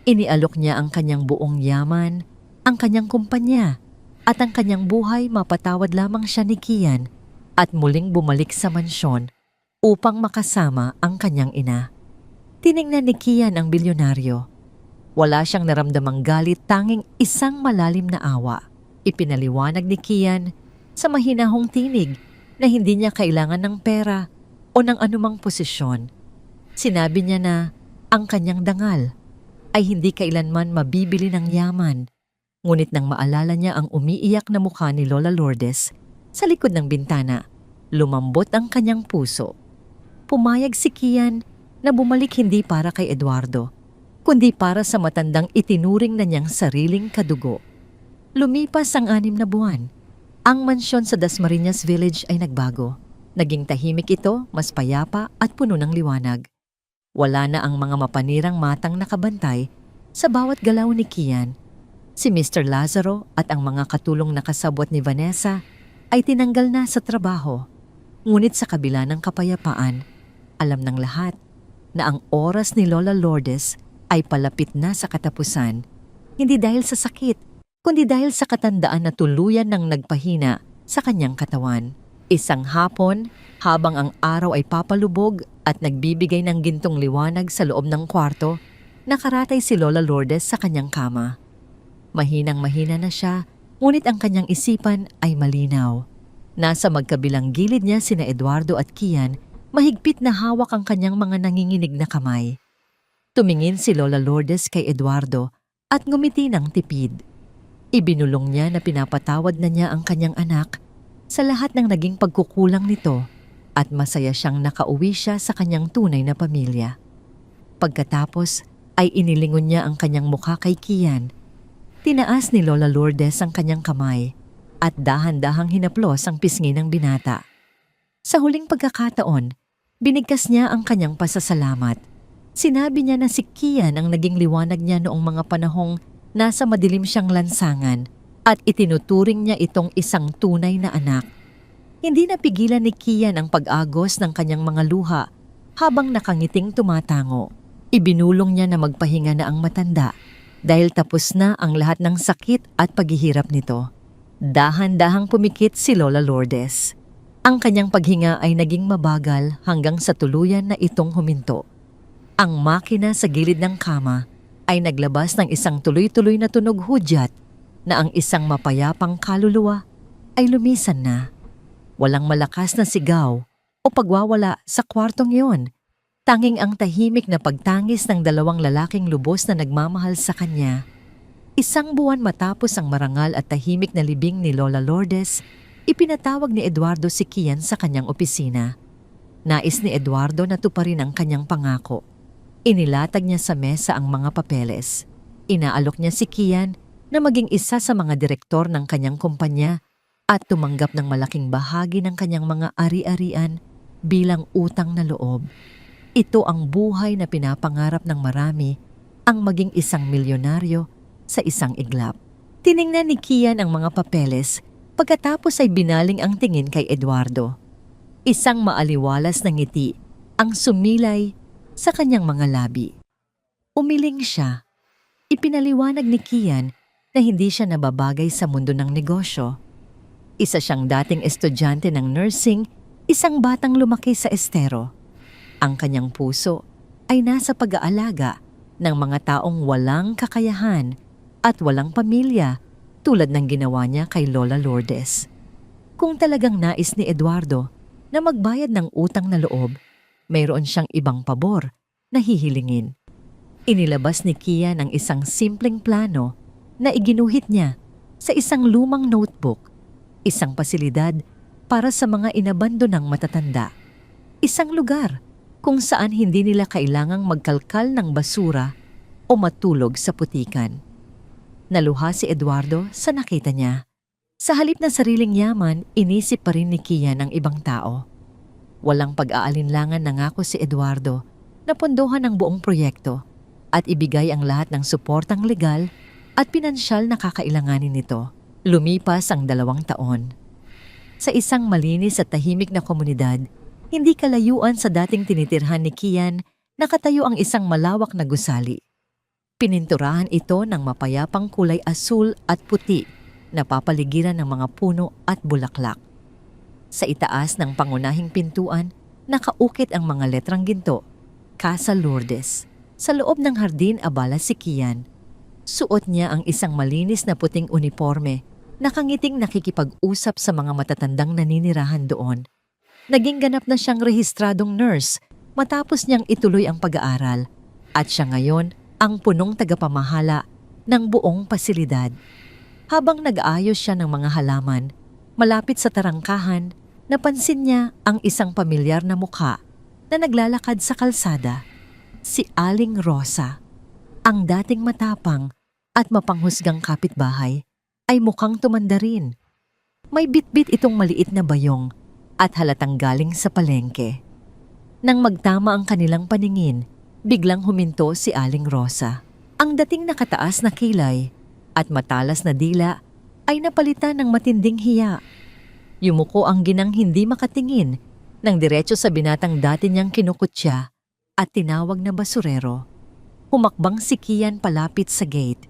Inialok niya ang kanyang buong yaman, ang kanyang kumpanya at ang kanyang buhay, mapatawad lamang siya ni Kian at muling bumalik sa mansyon upang makasama ang kanyang ina. Tiningnan ni Kian ang bilyonaryo. Wala siyang naramdamang galit, tanging isang malalim na awa. Ipinaliwanag ni Kian sa mahinahong tinig na hindi niya kailangan ng pera o ng anumang posisyon. Sinabi niya na ang kanyang dangal ay hindi kailanman mabibili ng yaman. Ngunit nang maalala niya ang umiiyak na mukha ni Lola Lourdes sa likod ng bintana, lumambot ang kanyang puso. Pumayag si Kian na bumalik hindi para kay Eduardo, kundi para sa matandang itinuring na niyang sariling kadugo. Lumipas ang 6 na buwan. Ang mansyon sa Dasmariñas Village ay nagbago. Naging tahimik ito, mas payapa at puno ng liwanag. Wala na ang mga mapanirang matang nakabantay sa bawat galaw ni Kian. Si Mr. Lazaro at ang mga katulong na kasabwat ni Vanessa ay tinanggal na sa trabaho. Ngunit sa kabila ng kapayapaan, alam ng lahat na ang oras ni Lola Lourdes ay palapit na sa katapusan. Hindi dahil sa sakit, kundi dahil sa katandaan na tuluyan ng nagpahina sa kanyang katawan. Isang hapon, habang ang araw ay papalubog at nagbibigay ng gintong liwanag sa loob ng kwarto, nakaratay si Lola Lourdes sa kanyang kama. Mahinang-mahina na siya, ngunit ang kanyang isipan ay malinaw. Nasa magkabilang gilid niya sina Eduardo at Kian, mahigpit na hawak ang kanyang mga nanginginig na kamay. Tumingin si Lola Lourdes kay Eduardo at ngumiti ng tipid. Ibinulong niya na pinapatawad na niya ang kanyang anak sa lahat ng naging pagkukulang nito at masaya siyang nakauwi siya sa kanyang tunay na pamilya. Pagkatapos ay inilingon niya ang kanyang mukha kay Kian. Tinaas ni Lola Lourdes ang kanyang kamay at dahan-dahang hinaplos ang pisngi ng binata. Sa huling pagkakataon, binigkas niya ang kanyang pasasalamat. Sinabi niya na si Kian ang naging liwanag niya noong mga panahong nasa madilim siyang lansangan at itinuturing niya itong isang tunay na anak. Hindi napigilan ni Kian ang pag-agos ng kanyang mga luha habang nakangiting tumatango. Ibinulong niya na magpahinga na ang matanda dahil tapos na ang lahat ng sakit at paghihirap nito. Dahan-dahang pumikit si Lola Lourdes. Ang kanyang paghinga ay naging mabagal hanggang sa tuluyan na itong huminto. Ang makina sa gilid ng kama ay naglabas ng isang tuloy-tuloy na tunog hudyat na ang isang mapayapang kaluluwa ay lumisan na. Walang malakas na sigaw o pagwawala sa kwartong iyon. Tanging ang tahimik na pagtangis ng 2 lalaking lubos na nagmamahal sa kanya. 1 buwan matapos ang marangal at tahimik na libing ni Lola Lourdes, ipinatawag ni Eduardo si Kian sa kanyang opisina. Nais ni Eduardo na tuparin ang kanyang pangako. Inilatag niya sa mesa ang mga papeles. Inaalok niya si Kian na maging isa sa mga direktor ng kanyang kumpanya at tumanggap ng malaking bahagi ng kanyang mga ari-arian bilang utang na loob. Ito ang buhay na pinapangarap ng marami, ang maging isang milyonaryo sa isang iglap. Tiningnan ni Kian ang mga papeles, pagkatapos ay binaling ang tingin kay Eduardo. Isang maaliwalas na ngiti ang sumilay sa kanyang mga labi. Umiling siya. Ipinaliwanag ni Kian na hindi siya nababagay sa mundo ng negosyo. Isa siyang dating estudyante ng nursing, isang batang lumaki sa estero. Ang kanyang puso ay nasa pag-aalaga ng mga taong walang kakayahan at walang pamilya tulad ng ginawa niya kay Lola Lourdes. Kung talagang nais ni Eduardo na magbayad ng utang na loob, mayroon siyang ibang pabor na hihilingin. Inilabas ni Kian ang isang simpleng plano na iginuhit niya sa isang lumang notebook, isang pasilidad para sa mga inabandonang matatanda, isang lugar kung saan hindi nila kailangang magkalkal ng basura o matulog sa putikan. Naluha si Eduardo sa nakita niya. Sa halip na sariling yaman, inisip pa rin ni Kian ang ibang tao. Walang pag-aalinlangan nangako si Eduardo na pondohan ang buong proyekto at ibigay ang lahat ng suportang legal at pinansyal na kakailanganin nito. Lumipas ang 2 taon. Sa isang malinis at tahimik na komunidad, hindi kalayuan sa dating tinitirhan ni Kian, nakatayo ang isang malawak na gusali. Pininturahan ito ng mapayapang kulay asul at puti na papaligiran ng mga puno at bulaklak. Sa itaas ng pangunahing pintuan, nakaukit ang mga letrang ginto, Casa Lourdes. Sa loob ng hardin abala si Kian. Suot niya ang isang malinis na puting uniforme, nakangiting nakikipag-usap sa mga matatandang naninirahan doon. Naging ganap na siyang rehistradong nurse matapos niyang ituloy ang pag-aaral at siya ngayon ang punong tagapamahala ng buong pasilidad. Habang nag-aayos siya ng mga halaman, malapit sa tarangkahan, napansin niya ang isang pamilyar na mukha na naglalakad sa kalsada. Si Aling Rosa, ang dating matapang at mapanghusgang kapitbahay, ay mukhang tumanda rin. May bitbit itong maliit na bayong at halatang galing sa palengke. Nang magtama ang kanilang paningin, biglang huminto si Aling Rosa. Ang dating nakataas na kilay at matalas na dila ay napalitan ng matinding hiya. Yumuko ang ginang hindi makatingin nang diretso sa binatang dati niyang kinukutya at tinawag na basurero. Humakbang si Kian palapit sa gate.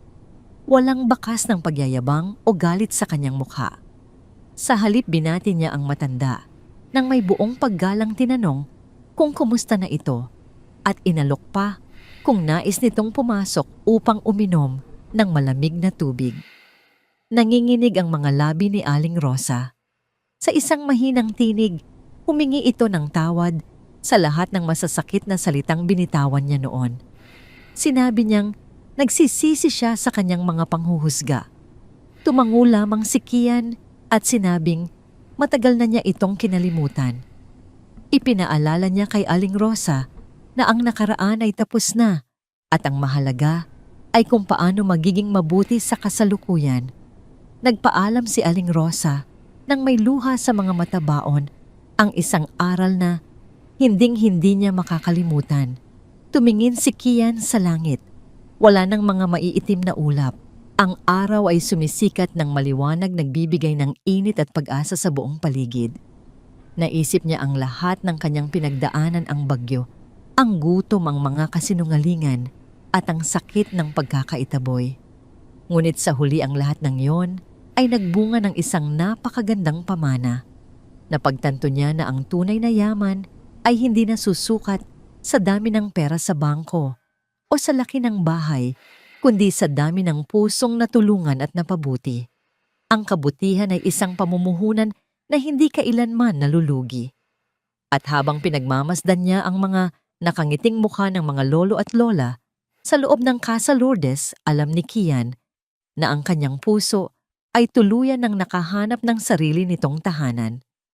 Walang bakas ng pagyayabang o galit sa kanyang mukha. Sa halip binati niya ang matanda nang may buong paggalang tinanong kung kumusta na ito at inalok pa kung nais nitong pumasok upang uminom ng malamig na tubig. Nanginginig ang mga labi ni Aling Rosa. Sa isang mahinang tinig, humingi ito ng tawad sa lahat ng masasakit na salitang binitawan niya noon. Sinabi niyang nagsisisi siya sa kanyang mga panghuhusga. Tumango lamang si Kian at sinabing matagal na niya itong kinalimutan. Ipinaalala niya kay Aling Rosa na ang nakaraan ay tapos na at ang mahalaga ay kung paano magiging mabuti sa kasalukuyan. Nagpaalam si Aling Rosa nang may luha sa mga matabaon ang isang aral na hinding-hindi niya makakalimutan. Tumingin si Kian sa langit. Wala nang mga maiitim na ulap. Ang araw ay sumisikat ng maliwanag, nagbibigay ng init at pag-asa sa buong paligid. Naisip niya ang lahat ng kanyang pinagdaanan, ang bagyo, ang gutom, ang mga kasinungalingan at ang sakit ng pagkakaitaboy. Ngunit sa huli ang lahat ng iyon ay nagbunga ng isang napakagandang pamana. Napagtanto niya na ang tunay na yaman ay hindi nasusukat sa dami ng pera sa bangko o sa laki ng bahay, kundi sa dami ng pusong natulungan at napabuti. Ang kabutihan ay isang pamumuhunan na hindi kailanman nalulugi. At habang pinagmamasdan niya ang mga nakangiting mukha ng mga lolo at lola, sa loob ng Casa Lourdes, alam ni Kian na ang kanyang puso ay tuluyan ng nakahanap ng sarili nitong tahanan.